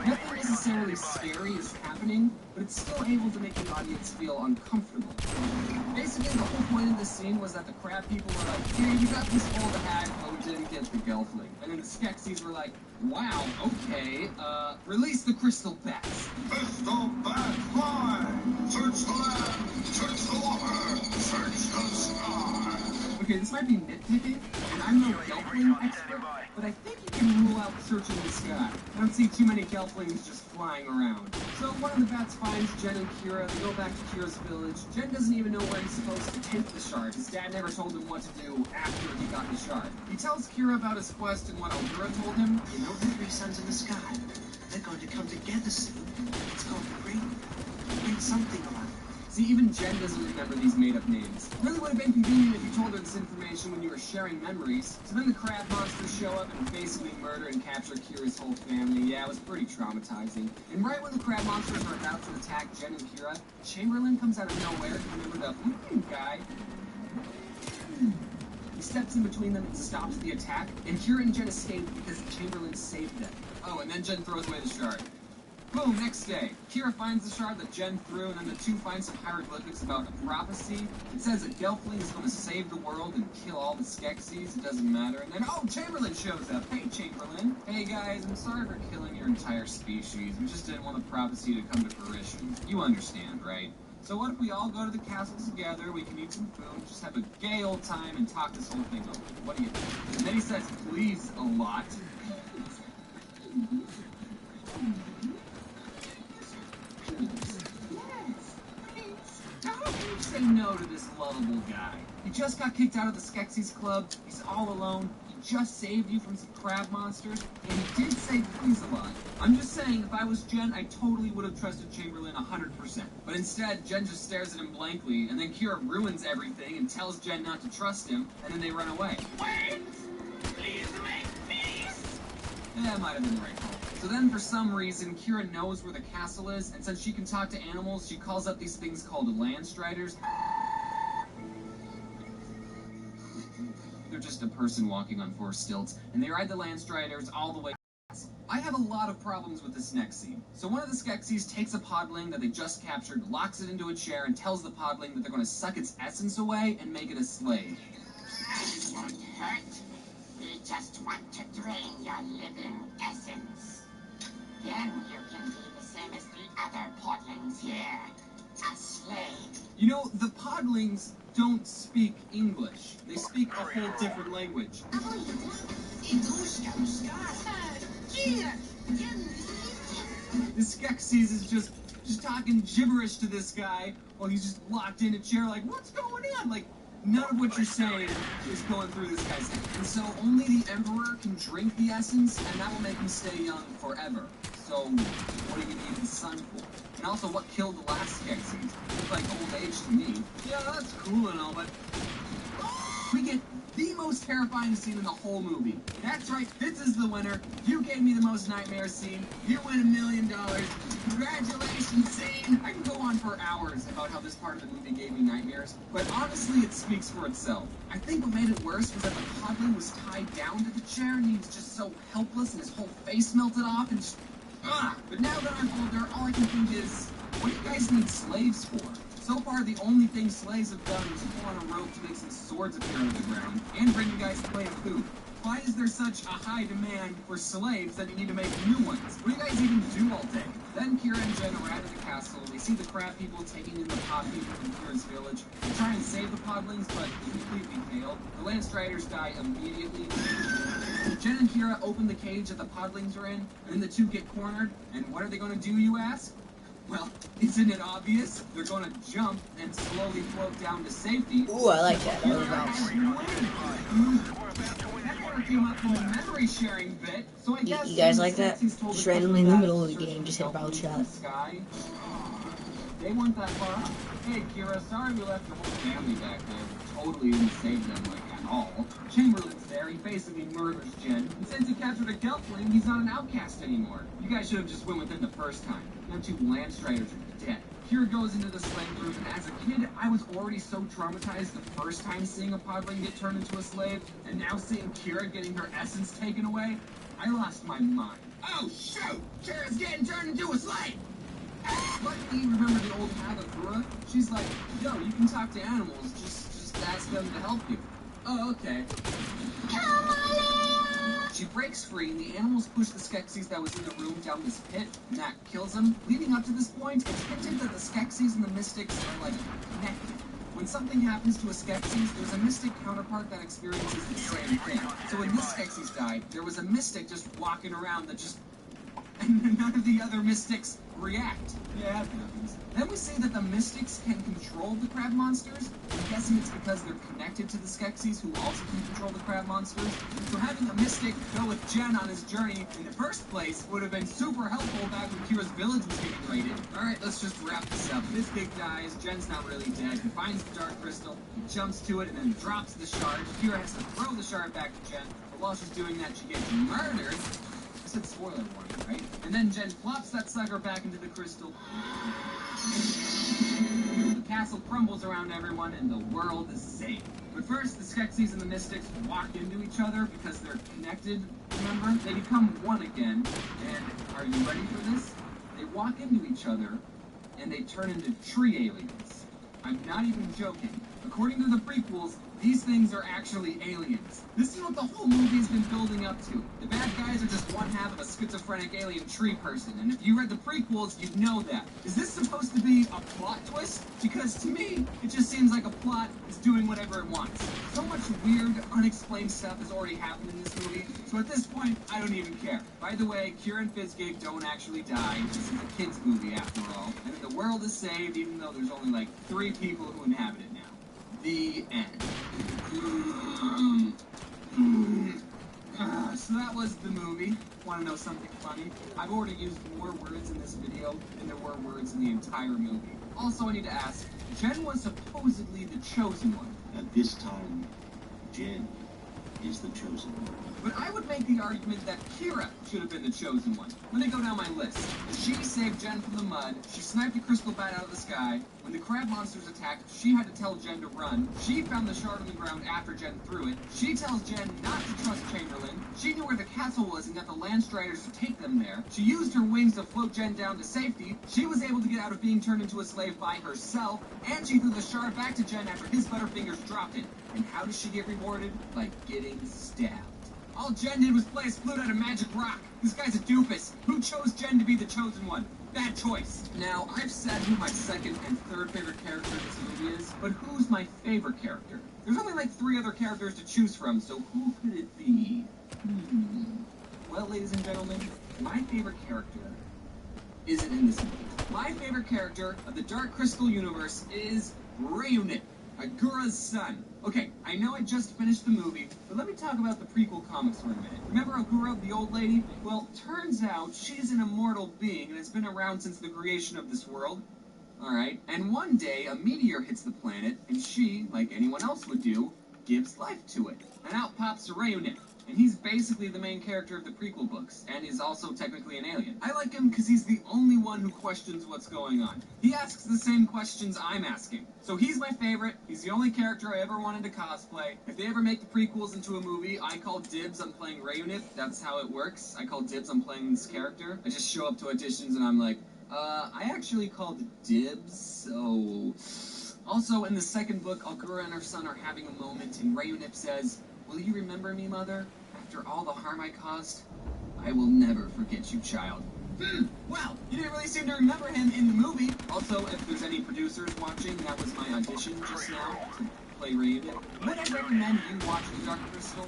Nothing necessarily scary is happening, but it's still able to make the audience feel uncomfortable. Basically, the whole point of this scene was that the crab people were like, hey, you got this old hag, but we didn't get the gelfling. And then the Skeksis were like, wow, okay, release the crystal bats. Crystal bat fly! Search the land! Search the water! Search the sky! Okay, this might be nitpicking, and I'm no gelfling expert, but I think you can rule out searching the sky. I don't see too many gelflings just flying around. So one of the bats finds Jen and Kira. They go back to Kira's village. Jen doesn't even know where he's supposed to take the shard. His dad never told him what to do after he got the shard. He tells Kira about his quest and what Elvira told him. You know the 3 suns in the sky? They're going to come together soon. It's called great something or other. See, even Jen doesn't remember these made-up names. It really would have been convenient if you told her this information when you were sharing memories. So then the crab monsters show up and basically murder and capture Kira's whole family. Yeah, it was pretty traumatizing. And right when the crab monsters are about to attack Jen and Kira, Chamberlain comes out of nowhere. Remember the guy? He steps in between them and stops the attack, and Kira and Jen escape because Chamberlain saved them. Oh, and then Jen throws away the shard. Boom, next day. Kira finds the shard that Jen threw, and then the two find some hieroglyphics about a prophecy. It says a gelfling is going to save the world and kill all the Skeksis. It doesn't matter. And then, oh, Chamberlain shows up. Hey, Chamberlain. Hey, guys, I'm sorry for killing your entire species. We just didn't want the prophecy to come to fruition. You understand, right? So what if we all go to the castle together, we can eat some food, just have a gay old time and talk this whole thing over. What do you think? And then he says please a lot. How can you say no to this lovable guy? He just got kicked out of the Skeksis Club, he's all alone, he just saved you from some crab monsters, and he did say please a lot. I'm just saying, if I was Jen, I totally would have trusted Chamberlain 100%. But instead, Jen just stares at him blankly, and then Kira ruins everything and tells Jen not to trust him, and then they run away. Wait! Please make peace! Yeah, that might have been the right call. So then, for some reason, Kira knows where the castle is, and since she can talk to animals, she calls up these things called landstriders. They're just a person walking on 4 stilts, and they ride the landstriders all the way to the castle. I have a lot of problems with this next scene. So one of the Skeksis takes a podling that they just captured, locks it into a chair, and tells the podling that they're going to suck its essence away and make it a slave. It won't hurt. We just want to drain your living essence. Then you can be the same as the other podlings here. A slave. You know, the podlings don't speak English. They speak a whole different language. The Skeksis is just talking gibberish to this guy while he's just locked in a chair like, what's going on? Like, none of what you're saying is going through this guy's head. And so only the Emperor can drink the essence, and that will make him stay young forever. So what do you need the sun for? And also, what killed the last Skeksis? Looked like old age to me. Yeah, that's cool and all, but we get the most terrifying scene in the whole movie. That's right, this is the winner. You gave me the most nightmare scene. You win $1 million. Congratulations, scene. I can go on for hours about how this part of the movie gave me nightmares, but honestly, it speaks for itself. I think what made it worse was that the podling was tied down to the chair, and he was just so helpless, and his whole face melted off, and just... But now that I'm older, all I can think is, what do you guys need slaves for? So far, the only thing slaves have done was pull on a rope to make some swords appear on the ground, and bring you guys plenty of food. Why is there such a high demand for slaves that you need to make new ones? What do you guys even do all day? Then Kira and Jen arrive at the castle. They see the crab people taking in the pod people from Kira's village. They try and save the podlings, but completely fail. The landstriders die immediately. Jen and Kira open the cage that the podlings are in, and then the two get cornered. And what are they going to do, you ask? Well, isn't it obvious? They're going to jump and slowly float down to safety. Ooh, I like that. That was nice. That never came up in the memory sharing bit. So I guess You guys like that? Just randomly in the middle of the game, just hit a bow shot. They weren't that far up. Hey, Kira, sorry we left your whole family back there. Totally didn't save them, like, at all. Chamberlain's there, he basically murders Jen. And since he captured a Gelfling, he's not an outcast anymore. You guys should have just went with him the first time. Now 2 landstriders are dead. Kira goes into the slave group, and as a kid, I was already so traumatized the first time seeing a podling get turned into a slave, and now seeing Kira getting her essence taken away, I lost my mind. Oh, shoot! Kira's getting turned into a slave! Luckily, remember the old Hagathura? She's like, yo, you can talk to animals, just ask them to help you. Oh, okay. She breaks free, and the animals push the Skeksis that was in the room down this pit, and that kills them. Leading up to this point, it's hinted that the Skeksis and the Mystics are, like, connected. When something happens to a Skeksis, there's a Mystic counterpart that experiences the same thing. So when this Skeksis died, there was a Mystic just walking around that just... and none of the other Mystics react. Yeah, that happens. Then we see that the Mystics can control the crab monsters. I'm guessing it's because they're connected to the Skeksis, who also can control the crab monsters. So having a Mystic go with Jen on his journey in the first place would have been super helpful back when Kira's village was getting raided. Alright, let's just wrap this up. Mystic dies, Jen's not really dead. He finds the Dark Crystal, he jumps to it, and then drops the shard. Kira has to throw the shard back to Jen, but while she's doing that, she gets murdered. I said spoiler warning, right? And then Jen plops that sucker back into the crystal. The castle crumbles around everyone and the world is safe. But first, the Skeksis and the Mystics walk into each other because they're connected, remember? They become one again, and are you ready for this? They walk into each other, and they turn into tree aliens. I'm not even joking. According to the prequels, these things are actually aliens. This is what the whole movie's been building up to. The bad guys are just one half of a schizophrenic alien tree person, and if you read the prequels, you'd know that. Is this supposed to be a plot twist? Because to me, it just seems like a plot is doing whatever it wants. So much weird, unexplained stuff has already happened in this movie, so at this point, I don't even care. By the way, Kira and Fizzgate don't actually die. This is a kid's movie after all, and the world is saved even though there's only like 3 people who inhabit it now. The end. So that was the movie. Want to know something funny? I've already used more words in this video than there were words in the entire movie. Also, I need to ask, Jen was supposedly the chosen one. At this time, Jen is the chosen one. But I would make the argument that Kira should have been the chosen one. Let me go down my list. She saved Jen from the mud. She sniped a crystal bat out of the sky. When the crab monsters attacked, she had to tell Jen to run. She found the shard on the ground after Jen threw it. She tells Jen not to trust Chamberlain. She knew where the castle was and got the Landstriders to take them there. She used her wings to float Jen down to safety. She was able to get out of being turned into a slave by herself. And she threw the shard back to Jen after his butterfingers dropped it. And how does she get rewarded? By getting stabbed. All Jen did was play a flute out of magic rock. This guy's a doofus. Who chose Jen to be the chosen one? Bad choice. Now, I've said who my second and third favorite character in this movie is, but who's my favorite character? There's only like 3 other characters to choose from, so who could it be? Well, ladies and gentlemen, my favorite character isn't in this movie. My favorite character of the Dark Crystal universe is Rayunit, Agura's son. Okay, I know I just finished the movie, but let me talk about the prequel comics for a minute. Remember Agura, the old lady? Well, turns out she's an immortal being and has been around since the creation of this world. Alright, and one day a meteor hits the planet, and she, like anyone else would do, gives life to it. And out pops Rayunit. And he's basically the main character of the prequel books, and is also technically an alien. I like him because he's the only one who questions what's going on. He asks the same questions I'm asking. So he's my favorite, he's the only character I ever wanted to cosplay. If they ever make the prequels into a movie, I call dibs on playing Rayunit. That's how it works. I call dibs on playing this character. I just show up to auditions and I'm like, I actually called dibs, so... Also, in the second book, Agura and her son are having a moment, and Rayunit says, "Will you remember me, Mother? After all the harm I caused? I will never forget you, child." Well, you didn't really seem to remember him in the movie. Also, if there's any producers watching, that was my audition just now to play Rayunit. Would I recommend you watch The Dark Crystal?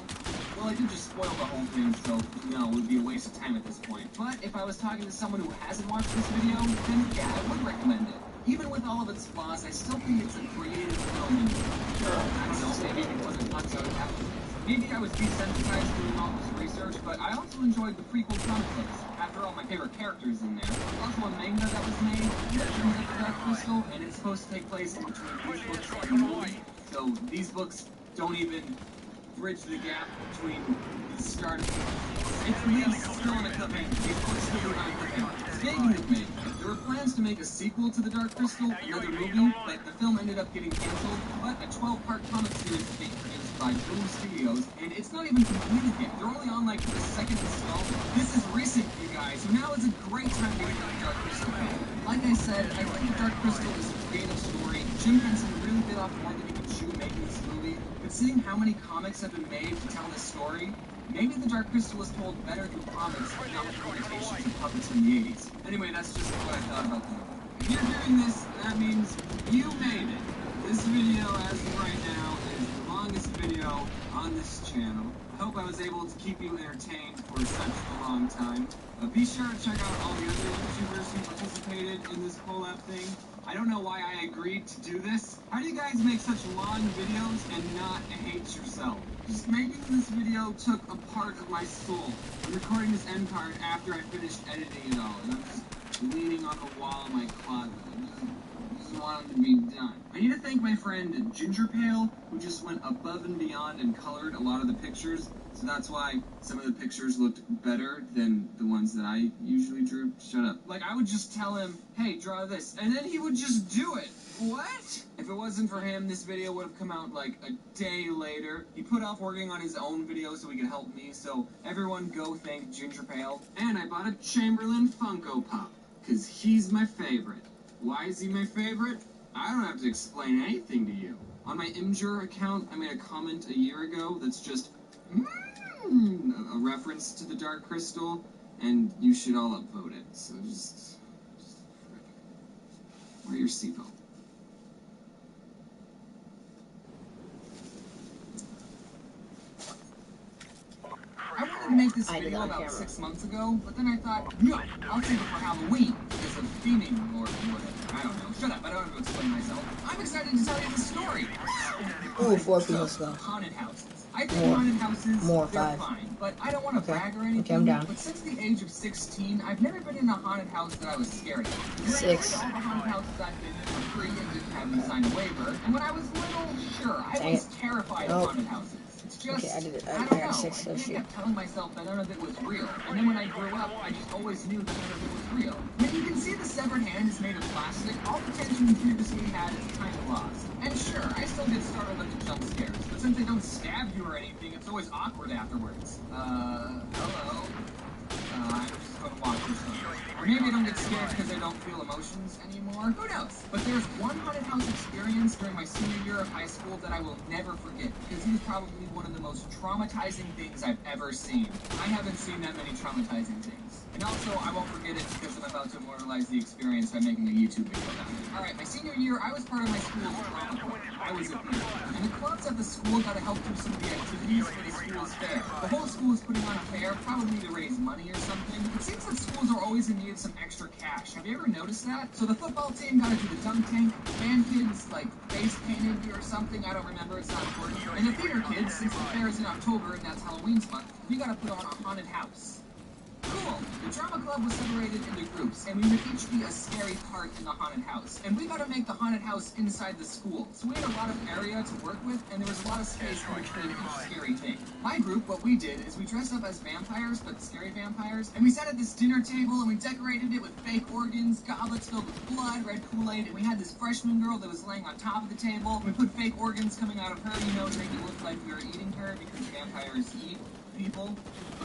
Well, I did just spoil the whole thing, so no, it would be a waste of time at this point. But if I was talking to someone who hasn't watched this video, then yeah, I would recommend it. Even with all of its flaws, I still think it's a creative film, and I don't know, maybe it wasn't much out of that. Maybe I was desensitized doing all this research, but I also enjoyed the prequel comic books. After all, my favorite characters in there. Also a manga that was made, Legends of the Dark Crystal, and it's supposed to take place in between these books and the movie. So these books don't even bridge the gap between the start of it's still on a cliffhanger. These books still on a cliffhanger. Speaking of me, there were plans to make a sequel to The Dark Crystal, another movie, but the film ended up getting canceled. But a 12-part comic series is being produced by Boom Studios, and it's not even completed yet. They're only on like the second installment. This is recent, you guys, so now is a great time to get into The Dark Crystal. Like I said, I think The Dark Crystal is a creative story. Jim Henson really bit off more than he could chew making this movie. But seeing how many comics have been made to tell this story, maybe The Dark Crystal was told better through comics, but not with limitations of puppets in the 80s. Anyway, that's just what I thought about the movie. If you're hearing this, that means you made it. This video, as of right now, is the longest video on this channel. I hope I was able to keep you entertained for such a long time. Be sure to check out all the other YouTubers who participated in this collab thing. I don't know why I agreed to do this. How do you guys make such long videos and not hate yourself? Just making this video took a part of my soul. I'm recording this end card after I finished editing it all, and I'm just leaning on the wall of my closet. I just want it to be done. I need to thank my friend Ginger Pale, who just went above and beyond and colored a lot of the pictures. So that's why some of the pictures looked better than the ones that I usually drew. Shut up. Like, I would just tell him, hey, draw this, and then he would just do it. What? If it wasn't for him, this video would have come out like a day later. He put off working on his own video so he could help me, so everyone go thank Ginger Pale. And I bought a Chamberlain Funko Pop, because he's my favorite. Why is he my favorite? I don't have to explain anything to you. On my Imgur account, I made a comment a year ago that's just a reference to the Dark Crystal, and you should all upvote it. So just wear your seatbelt. I wanted to make this video about 6 months ago, but then I thought, no, I'll save it for Halloween because of theming or whatever. I don't know. Shut up. I don't have to explain myself. I'm excited to tell you the story. Ooh, 4 people still. Haunted houses. I think haunted houses, they're fine, but I don't want to brag or anything. Okay, I'm down. But since the age of 16, I've never been in a haunted house that I was scared of. 6. All the haunted houses I've been in for free and didn't have me sign a waiver. And when I was little, sure, I was terrified of haunted houses. It's just, okay, I did it. I don't know. I kept telling myself that none of it was real. And then when I grew up, I just always knew that none of it was real. When you can see the severed hand is made of plastic, all the tension you previously had is kind of lost. And sure, I still get startled at the jump scares, but since they don't stab you or anything, it's always awkward afterwards. Hello? I'm just gonna watch this one. Or maybe I don't get scared because I don't feel emotions anymore. Who knows? But there's one haunted house experience during my senior year of high school that I will never forget because it was probably one of the most traumatizing things I've ever seen. I haven't seen that many traumatizing things. And also, I won't forget it because I'm about to immortalize the experience by making a YouTube video about it. Alright, my senior year, I was part of my school's drama club. I was a leader. And the clubs at the school got to help do some of the activities for the school's fair. The whole school is putting on a fair, probably to raise money or something. It seems that schools are always in need of some extra cash. Have you ever noticed that? So the football team got to do the dunk tank, band kids, like, face painted or something, I don't remember, it's not important. And the theater kids, since the fair is in October and that's Halloween's month, we got to put on a haunted house. Cool. The drama club was separated into groups, and we would each be a scary part in the haunted house. And we got to make the haunted house inside the school. So we had a lot of area to work with, and there was a lot of space in between each scary thing. My group, what we did is we dressed up as vampires, but scary vampires, and we sat at this dinner table, and we decorated it with fake organs, goblets filled with blood, red Kool-Aid, and we had this freshman girl that was laying on top of the table. We put fake organs coming out of her, you know, to make it look like we were eating her, because vampires eat people.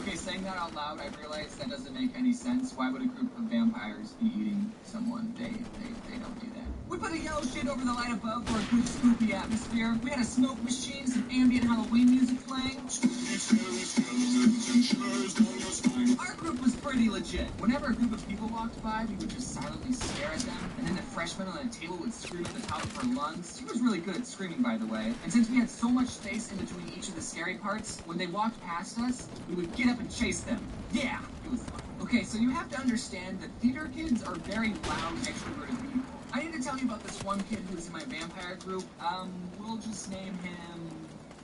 Okay, saying that out loud, I realized that doesn't make any sense. Why would a group of vampires be eating someone? They don't do that. We put a yellow shade over the light above for a good spooky atmosphere. We had a smoke machine, some ambient Halloween music playing. Our group was pretty legit. Whenever a group of people walked by, we would just silently stare at them, and then the freshman on the table would scream at the top of her lungs. She was really good at screaming, by the way. And since we had so much space in between each of the scary parts, when they walked past us, we would get up and chase them. Yeah, it was fun. Okay, so you have to understand that theater kids are very loud, extroverted people. I need to tell you about this one kid who was in my vampire group. We'll just name him...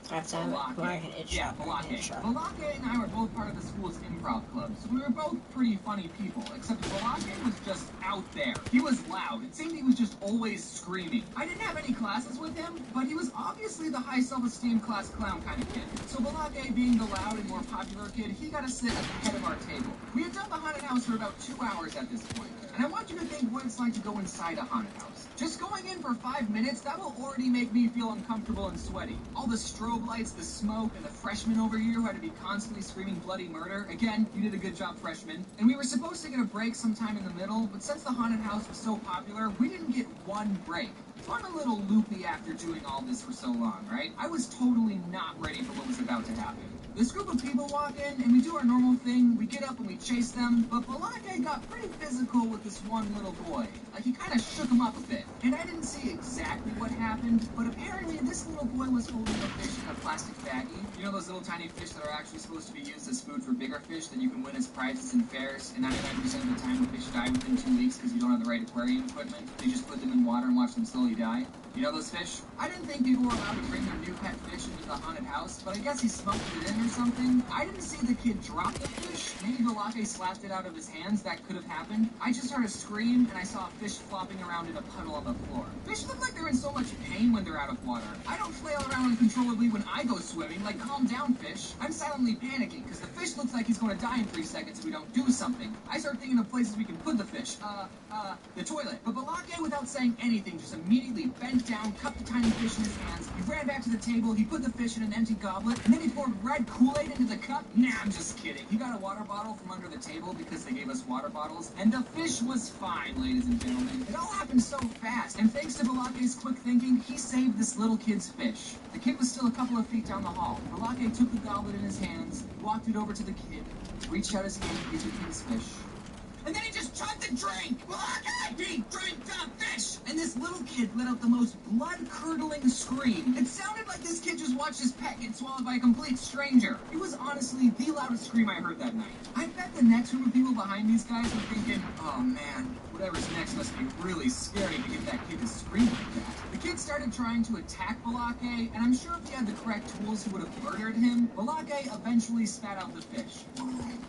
Balake. Yeah, Balake. Balake and I were both part of the school's improv club, so we were both pretty funny people, except Balake was just out there. He was loud. It seemed he was just always screaming. I didn't have any classes with him, but he was obviously the high self-esteem class clown kind of kid. So Balake, being the loud and more popular kid, he got to sit at the head of our table. We had done the haunted house for about 2 hours at this point, and I want you to think what it's like to go inside a haunted house. Just going in for 5 minutes, that will already make me feel uncomfortable and sweaty. All the strobe lights, the smoke, and the freshmen over here who had to be constantly screaming bloody murder. Again, you did a good job, freshmen. And we were supposed to get a break sometime in the middle, but since the haunted house was so popular, we didn't get one break. So I'm a little loopy after doing all this for so long, right? I was totally not ready for what was about to happen. This group of people walk in, and we do our normal thing. We get up and we chase them, but Balake got pretty physical with this one little boy. Like, he kind of shook him up a bit. And I didn't see exactly what happened, but apparently this little boy was holding a fish in a plastic baggie. You know those little tiny fish that are actually supposed to be used as food for bigger fish that you can win as prizes in fairs, and 99% of the time the fish die within 2 weeks because you don't have the right aquarium equipment? You just put them in water and watch them slowly die. You know those fish? I didn't think people were allowed to bring their new pet fish into the haunted house, but I guess he smoked it in or something. I didn't see the kid drop the fish. Maybe Balake slapped it out of his hands. That could have happened. I just heard a scream, and I saw a fish flopping around in a puddle on the floor. Fish look like they're in so much pain when they're out of water. I don't flail around uncontrollably when I go swimming. Like, calm down, fish. I'm silently panicking, because the fish looks like he's going to die in 3 seconds if we don't do something. I start thinking of places we can put the fish. The toilet. But Balake, without saying anything, just immediately bent down, cupped a tiny the fish in his hands. He ran back to the table, he put the fish in an empty goblet, and then he poured red Kool-Aid into the cup. Nah, I'm just kidding. He got a water bottle from under the table because they gave us water bottles, and the fish was fine, ladies and gentlemen. It all happened so fast, and thanks to Balake's quick thinking, he saved this little kid's fish. The kid was still a couple of feet down the hall. Balake took the goblet in his hands, walked it over to the kid, reached out his hand to give the kid his fish, and then he just chugged the drink! Balake! He drank the fish! And this little kid let out the most blood-curdling scream. It sounded like this kid just watched his pet get swallowed by a complete stranger. It was honestly the loudest scream I heard that night. I bet the next group of people behind these guys were thinking, oh man, whatever's next must be really scary to get that kid to scream like that. The kid started trying to attack Balake, and I'm sure if he had the correct tools, he would have murdered him. Balake eventually spat out the fish.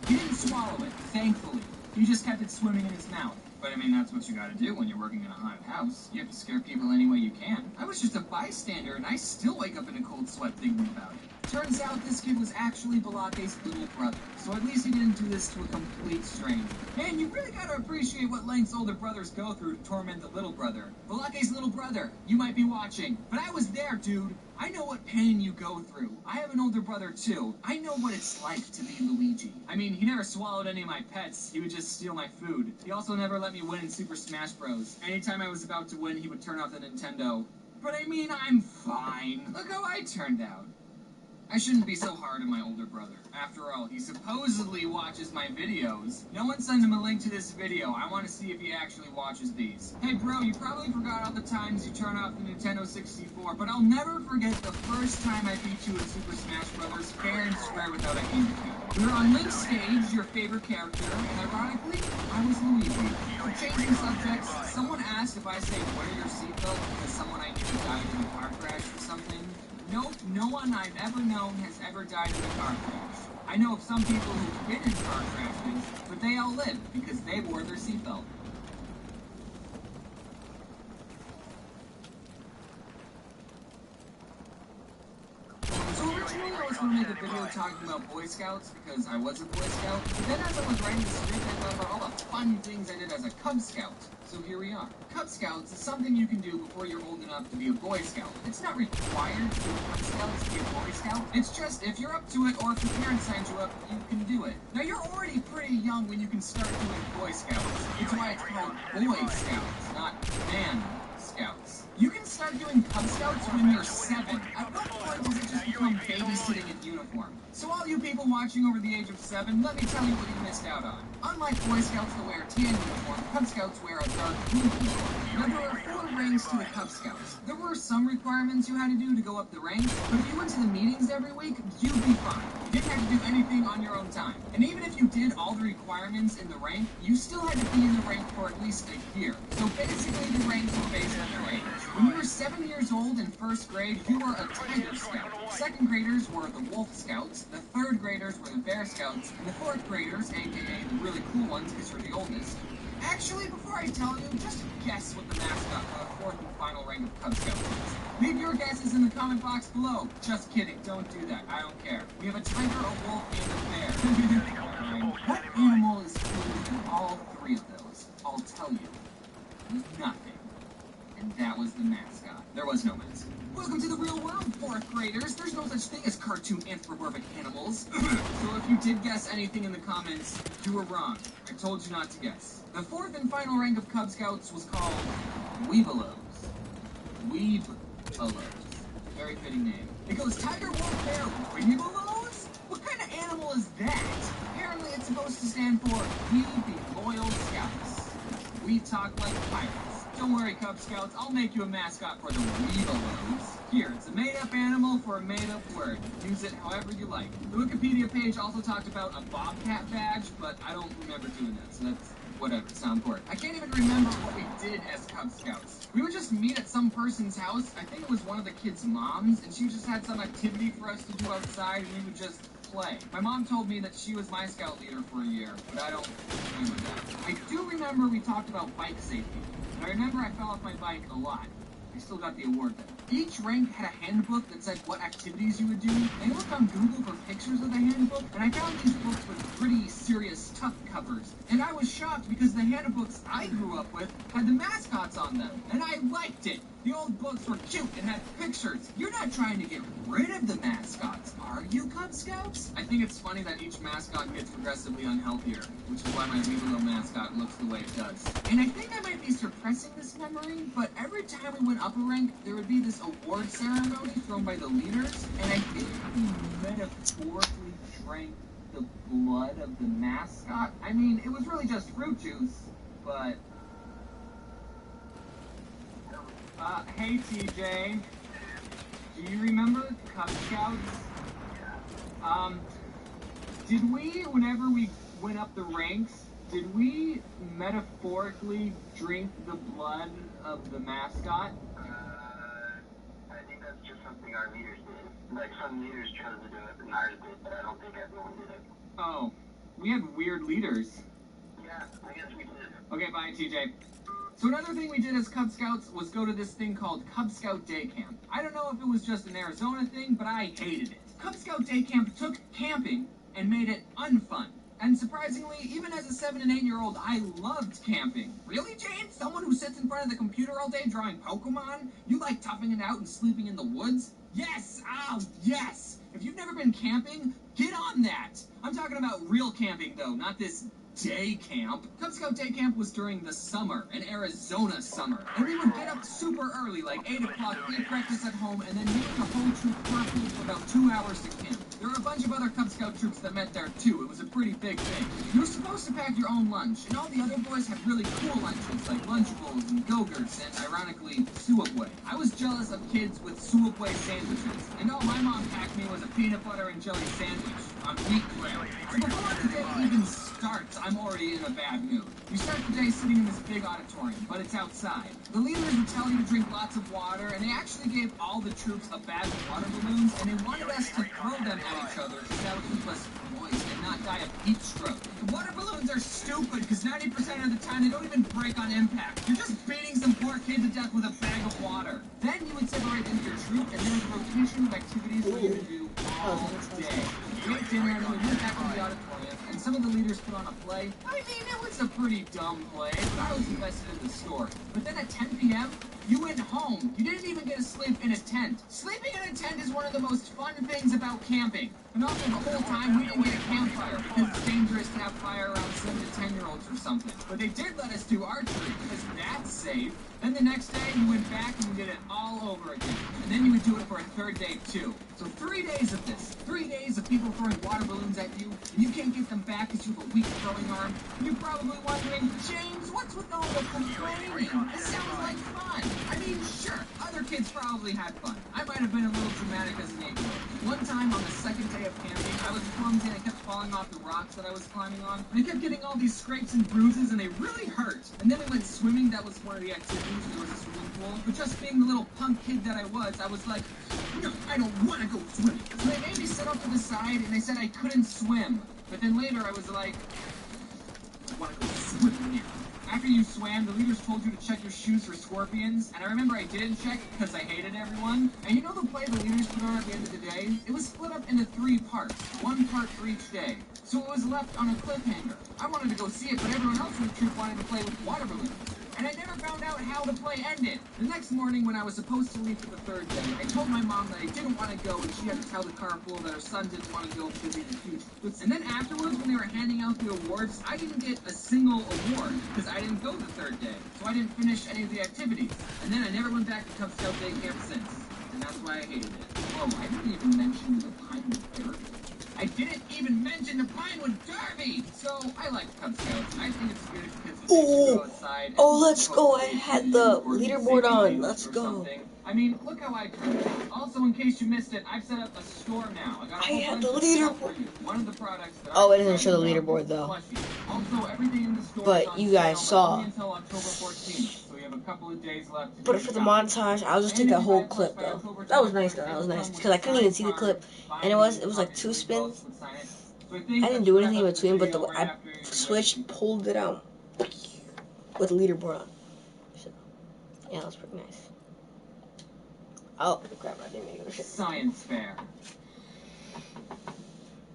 He didn't swallow it, thankfully. He just kept it swimming in his mouth. But I mean, that's what you gotta do when you're working in a haunted house. You have to scare people any way you can. I was just a bystander, and I still wake up in a cold sweat thinking about it. Turns out this kid was actually Balake's little brother, so at least he didn't do this to a complete stranger. And you really gotta appreciate what lengths older brothers go through to torment the little brother. Balake's little brother, you might be watching, but I was there, dude. I know what pain you go through. I have an older brother, too. I know what it's like to be Luigi. I mean, he never swallowed any of my pets. He would just steal my food. He also never let me win in Super Smash Bros. Anytime I was about to win, he would turn off the Nintendo. But I mean, I'm fine. Look how I turned out. I shouldn't be so hard on my older brother. After all, he supposedly watches my videos. No one send him a link to this video. I want to see if he actually watches these. Hey bro, you probably forgot all the times you turn off the Nintendo 64, but I'll never forget the first time I beat you in Super Smash Bros. Fair and square without a handicap. We were on Link's stage, your favorite character, and ironically, I was Luigi. For changing subjects, someone asked if I say, wear your seatbelt because someone I knew died in a car crash or something. Nope, no one I've ever known has ever died in a car crash. I know of some people who've been in car crashes, but they all lived because they wore their seatbelt. So originally I was going to make a video talking about Boy Scouts because I was a Boy Scout, but then as I was writing the script I thought about all the fun things I did as a Cub Scout. So here we are. Cub Scouts is something you can do before you're old enough to be a Boy Scout. It's not required to be a Cub Scout to be a Boy Scout. It's just if you're up to it or if your parents signed you up, you can do it. Now you're already pretty young when you can start doing Boy Scouts. It's why it's called Boy Scouts, not Man Scouts. You can start doing Cub Scouts when you're 7. At what point does it just become babysitting in uniform? So all you people watching over the age of 7, let me tell you what you missed out on. Unlike Boy Scouts that wear a tan uniform, Cub Scouts wear a dark blue uniform. Now there are 4 ranks to the Cub Scouts. There were some requirements you had to do to go up the ranks, but if you went to the meetings every week, you'd be fine. You didn't have to do anything on your own time. And even if you did all the requirements in the rank, you still had to be in the rank for at least a year. So basically the ranks were based on your age. When you were 7 years old in 1st grade, you were a Tiger Scout. 2nd graders were the Wolf Scouts, the 3rd graders were the Bear Scouts, and the 4th graders, aka the really cool ones because you're the oldest. Actually, before I tell you, just guess what the mascot for the 4th and final rank of Cub Scouts is. Leave your guesses in the comment box below. Just kidding, don't do that, I don't care. We have a tiger, a wolf, and a bear. What animal is included in all 3 of those? I'll tell you. Nothing. And that was the mascot. There was no mascot. Welcome to the real world, 4th graders. There's no such thing as cartoon anthropomorphic animals. So if you did guess anything in the comments, you were wrong. I told you not to guess. The 4th and final rank of Cub Scouts was called Weebelows. Weebelows. Very fitting name. It goes Tiger, Wolf, Bear, Weebelows? What kind of animal is that? Apparently it's supposed to stand for We Be Loyal Scouts. We talk like pirates. Don't worry, Cub Scouts, I'll make you a mascot for the Weebelows. Here, it's a made-up animal for a made-up word. Use it however you like. The Wikipedia page also talked about a bobcat badge, but I don't remember doing that, so that's whatever, sound important. I can't even remember what we did as Cub Scouts. We would just meet at some person's house. I think it was one of the kids' moms, and she just had some activity for us to do outside, and we would just play. My mom told me that she was my scout leader for a year, but I don't remember that. I do remember we talked about bike safety. I remember I fell off my bike a lot. I still got the award though. Each rank had a handbook that said what activities you would do. I looked on Google for pictures of the handbook, and I found these books with pretty serious, tough covers. And I was shocked because the handbooks I grew up with had the mascots on them, and I liked it. The old books were cute and had pictures. You're not trying to get rid of the mascots, are you, Cub Scouts? I think it's funny that each mascot gets progressively unhealthier, which is why my Weevilo mascot looks the way it does. And I think I might be suppressing this memory, but every time we went up a rank, there would be this award ceremony thrown by the leaders, and I think we metaphorically drank the blood of the mascot. I mean, it was really just fruit juice, but... hey TJ, do you remember Cub Scouts? Did we, whenever we went up the ranks, did we metaphorically drink the blood of the mascot? I think that's just something our leaders did. Like, some leaders chose to do it, and ours did, but I don't think everyone did it. Oh, we had weird leaders. Yeah, I guess we did. Okay, bye TJ. So another thing we did as Cub Scouts was go to this thing called Cub Scout Day Camp. I don't know if it was just an Arizona thing, but I hated it. Cub Scout Day Camp took camping and made it unfun. And surprisingly, even as a 7 and 8-year-old, I loved camping. Really, James? Someone who sits in front of the computer all day drawing Pokemon? You like toughing it out and sleeping in the woods? Yes! Oh, yes! If you've never been camping, get on that! I'm talking about real camping, though, not this day camp. Cub Scout Day Camp was during the summer, an Arizona summer. And we would get up super early, like 8 o'clock, eat breakfast at home, and then meet the whole troop carpool for about 2 hours to camp. There were a bunch of other Cub Scout troops that met there too. It was a pretty big thing. You were supposed to pack your own lunch, and all the other boys had really cool lunches, like Lunchables and Go-Gurts, and ironically, Suapway. I was jealous of kids with Suapway sandwiches, and all my mom packed me was a peanut butter and jelly sandwich on wheat bread. So before the day even starts, I'm already in a bad mood. You start the day sitting in this big auditorium, but it's outside. The leaders would tell you to drink lots of water, and they actually gave all the troops a bag of water balloons, and they wanted us to throw them at each other because that would keep us moist and not die of heat stroke. The water balloons are stupid because 90% of the time they don't even break on impact. You're just beating some poor kid to death with a bag of water. Then you would separate into your troop, and there was a rotation of activities for you to do all day. We ate dinner, and then we went back to the auditorium, and some of the leaders put on a play. I mean, it was a pretty dumb play, but I was invested in the story. But then at 10 p.m., you went home. You didn't even get to sleep in a tent. Sleeping in a tent is one of the most fun things about camping. And also, the whole time, we didn't get a campfire because it's dangerous to have fire around 7 to 10-year-olds or something. But they did let us do archery because that's safe. Then the next day, you went back and you did it all over again. And then you would do it for a third day, too. So 3 days of this. 3 days of people throwing water balloons at you, and you can't get them back because you have a weak throwing arm. And you're probably wondering, James, what's with all the complaining? This sounds like fun. I mean, sure, other kids probably had fun. I might have been a little dramatic as an 8-year-old. One time on the second day of camping, I was clumsy and I kept falling off the rocks that I was climbing on. And I kept getting all these scrapes and bruises, and they really hurt. And then we went swimming. That was one of the activities. There was a swimming pool. But just being the little punk kid that I was like, no, I don't want to go swimming. So they made me sit up to the side, and they said I couldn't swim. But then later I was like, I want to go swimming now. After you swam, the leaders told you to check your shoes for scorpions, and I remember I didn't check because I hated everyone. And you know the play the leaders put on at the end of the day? It was split up into 3 parts, 1 part for each day. So it was left on a cliffhanger. I wanted to go see it, but everyone else in the troop wanted to play with water balloons. And I never found out how the play ended. The next morning, when I was supposed to leave for the third day, I told my mom that I didn't want to go, and she had to tell the carpool that her son didn't want to go because he refused. And then afterwards, when they were handing out the awards, I didn't get a single award because I didn't go the third day. So I didn't finish any of the activities. And then I never went back to Cub Scout Day Camp since. And that's why I hated it. Whoa, I didn't even mention the Pinewood Derby. I didn't even mention the Pinewood Derby! So, I like Cub Scouts. I think it's good because it's go outside. Oh, let's go. I had the leaderboard on. Let's go. I mean, look how I drew it. Also, in case you missed it, I've set up a store now. I got a whole bunch of stuff for you. One of the products that Oh, it doesn't show the leaderboard though. Also, everything in the store But is on you guys sale saw. only until October 14th, so you have a couple of days left to But do for the your shopping. montage, I'll just take that whole clip though. That was nice though. That was nice because I couldn't even see the clip, and it was like 2 spins. I didn't do anything in between, but I switched, pulled it out with the leaderboard on. So, yeah, that was pretty nice. Oh, crap, I didn't make it. Science fair.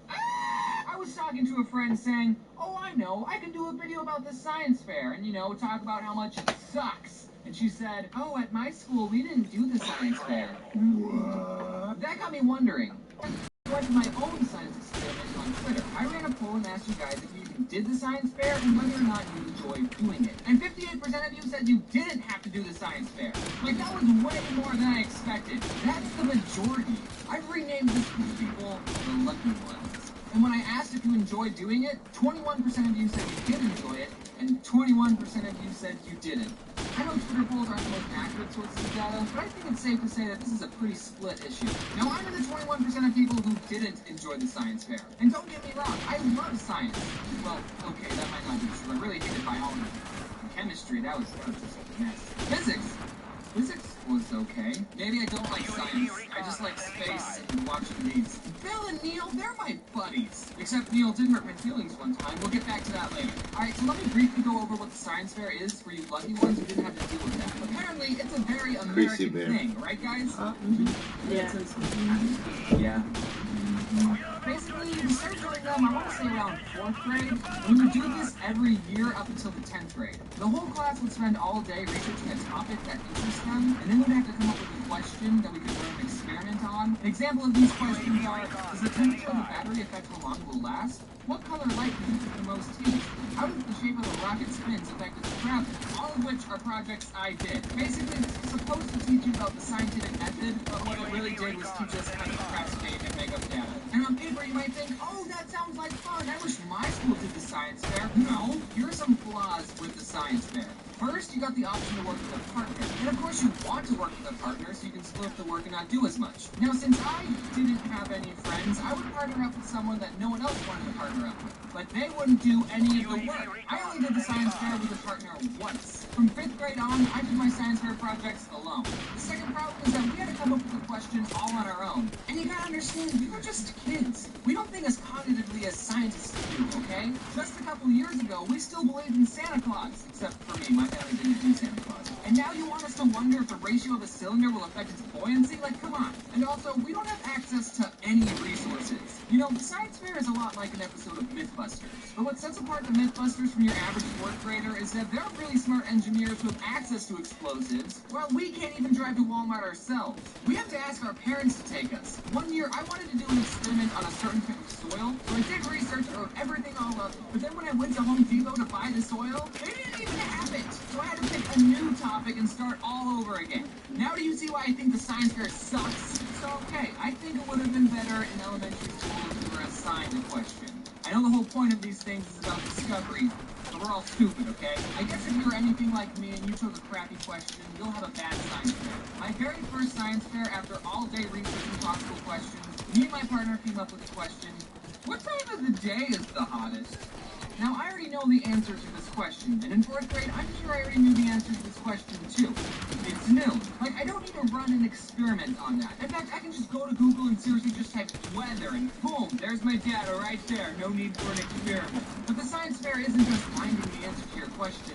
I was talking to a friend saying, oh, I know, I can do a video about the science fair and, you know, talk about how much it sucks. And she said, oh, at my school, we didn't do the science fair. What? That got me wondering. I went to my own science experiment on Twitter. I ran a poll and asked you guys if you even did the science fair and whether or not you enjoyed doing it. And 58% of you said you didn't have to do the science fair. Like, that was way more than I expected. That's the majority. I've renamed this group of people the lucky ones. And when I asked if you enjoyed doing it, 21% of you said you did enjoy it, and 21% of you said you didn't. I know Twitter polls aren't the most accurate sources of data, but I think it's safe to say that this is a pretty split issue. Now, I'm in the 21% of people who didn't enjoy the science fair. And don't get me wrong, I love science. Well, okay, that might not be true. I really hated biology. And chemistry, that was just a mess. Physics was okay. Maybe I don't like science. I just like space and watching these. Bill and Neil, they're my buddies. Except Neil did hurt my feelings one time. We'll get back to that later. Alright, so let me briefly go over what the science fair is for you lucky ones who didn't have to deal with that. Apparently, it's a very American thing, right guys? Yeah. Basically, we started doing them, I want to say around 4th grade. We would do this every year up until the 10th grade. The whole class would spend all day researching a topic that interests them, and then we'd have to come up with a question that we could run an experiment on. An example of these questions are, does the temperature of the battery affect how long it will last? What color light produces the most heat? How does the shape of a rocket spins affect its gravity? All of which are projects I did. Basically, this was supposed to teach you about the scientific method, but what it really did was teach us how to procrastinate and make up data. And on paper, you might think, oh, that sounds like fun. I wish my school did the science fair. No, here are some flaws with the science fair. First, you got the option to work with a partner. And of course, you want to work with a partner so you can split up the work and not do as much. Now, since I didn't have any friends, I would partner up with someone that no one else wanted to partner up with. But they wouldn't do any of the work. I only did the science fair with a partner once. From 5th grade on, I did my science fair projects alone. The second problem is that we had to come up with a question all on our own. And you gotta understand, we were just kids. We don't think as cognitively as scientists do, okay? Just a couple years ago, we still believed in Santa Claus. Except for me, my family didn't do Santa Claus. And now you want us to wonder if the ratio of a cylinder will affect its buoyancy? Like, come on. And also, we don't have access to any resources. You know, the science fair is a lot like an episode of Mythbusters. But what sets apart the Mythbusters from your average 4th grader is that they're really smart engineers who have access to explosives, while we can't even drive to Walmart ourselves. We have to ask our parents to take us. One year, I wanted to do an experiment on a certain type of soil, so I did research and wrote everything all up, but then when I went to Home Depot to buy the soil, they didn't even have it! So I had to pick a new topic and start all over again. Now do you see why I think the science fair sucks? So okay, I think it would have been better in elementary school if we were assigned a question. I know the whole point of these things is about discovery, but we're all stupid, okay? I guess if you're anything like me and you took a crappy question, you'll have a bad science fair. My very first science fair, after all day researching possible questions, me and my partner came up with a question: what time of the day is the hottest? Now, I already know the answer to this question, and in 4th grade, I'm sure I already knew the answer to this question, too. It's noon. Like, I don't need to run an experiment on that. In fact, I can just go to Google and seriously just type weather, and boom, there's my data right there. No need for an experiment. But the science fair isn't just finding the answer to your question.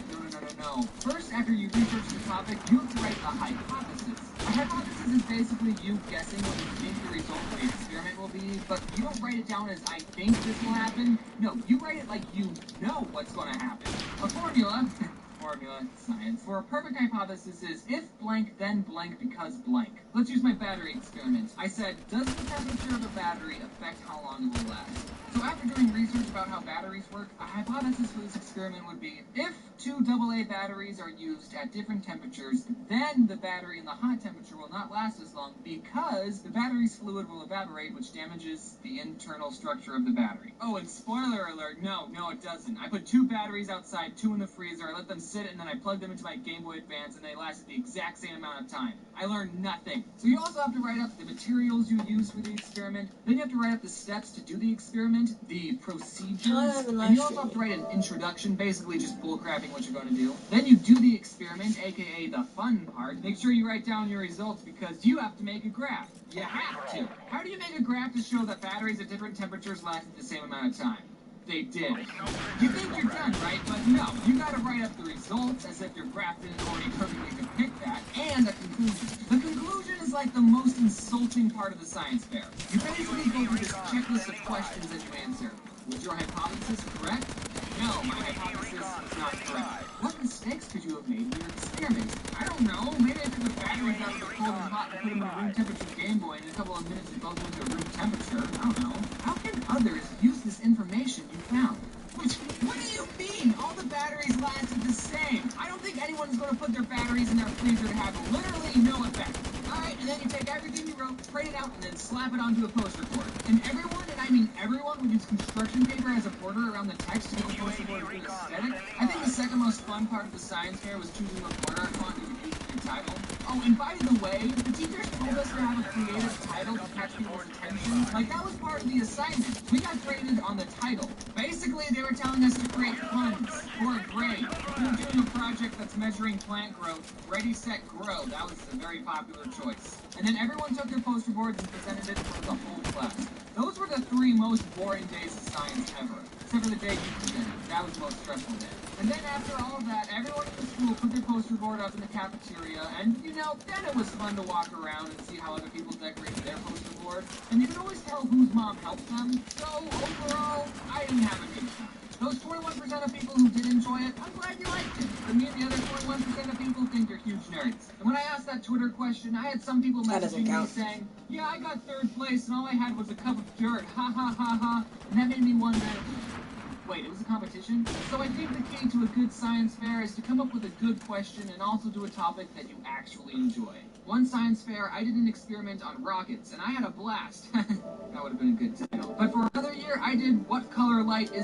No. First, after you research the topic, you have to write a hypothesis. A hypothesis is basically you guessing what you think the result of the experiment will be, but you don't write it down as I think this will happen. No, you write it like you know what's going to happen. A formula, science, for a perfect hypothesis is if blank, then blank because blank. Let's use my battery experiment. I said, does the temperature of a battery affect how long it will last? So after doing research about how batteries work, a hypothesis for this experiment would be, if 2 AA batteries are used at different temperatures, then the battery in the hot temperature will not last as long because the battery's fluid will evaporate, which damages the internal structure of the battery. Oh, and spoiler alert, no, it doesn't. I put 2 batteries outside, 2 in the freezer, I let them sit, and then I plugged them into my Game Boy Advance, and they lasted the exact same amount of time. I learned nothing. So you also have to write up the materials you use for the experiment, then you have to write up the steps to do the experiment, the procedures, and you also have to write an introduction, basically just bullcrapping what you're going to do. Then you do the experiment, aka the fun part. Make sure you write down your results because you have to make a graph. You have to. How do you make a graph to show that batteries at different temperatures last at the same amount of time? They did. You think you're done, right? But no, you gotta write up the results as if your graph didn't already perfectly depict that, and a conclusion. The conclusion is like the most insulting part of the science fair. You basically go through this checklist of questions that you answer. Was your hypothesis correct? No, my hypothesis is not correct. What mistakes could you have made in your experiments? I don't know. Maybe I took the batteries out of the cold and hot and put them in a room temperature Game Boy, and in a couple of minutes it both went to room temperature. I don't know. How can others use this information you found? What do you mean? All the batteries lasted the same. I don't think anyone's going to put their batteries in their freezer to have literally no effect. Alright, and then you take everything you wrote, print it out, and then slap it onto a poster board. And everyone, and I mean everyone, would use construction paper as a border around the text to make the poster board feel aesthetic. I think the second most fun part of the science fair was choosing what border font you would use in your title. Oh, and by the way, the teachers told us to have a creative title to catch people's attention. Like, that was part of the assignment. We got graded on the title. Basically, they were telling us to create puns for a grade. If we were doing a project that's measuring plant growth, Ready, Set, Grow, that was a very popular choice. And then everyone took their poster boards and presented it for the whole class. Those were the 3 most boring days of science ever. Except for the day you presented. That was the most stressful day. And then after all of that, everyone in the school put their poster board up in the cafeteria, and, you know, then it was fun to walk around and see how other people decorated their poster board. And you could always tell whose mom helped them. So, overall, I didn't have a good time. Those 21% of people who did enjoy it, I'm glad you liked it. But me and the other 21% of people think you're huge nerds. And when I asked that Twitter question, I had some people messaging me saying, yeah, I got 3rd place and all I had was a cup of dirt, ha ha ha ha. And that made me wonder, wait, it was a competition? So I think the key to a good science fair is to come up with a good question and also do a topic that you actually enjoy. One science fair, I did an experiment on rockets, and I had a blast. That would have been a good title. But for another year, I did What Color Light Is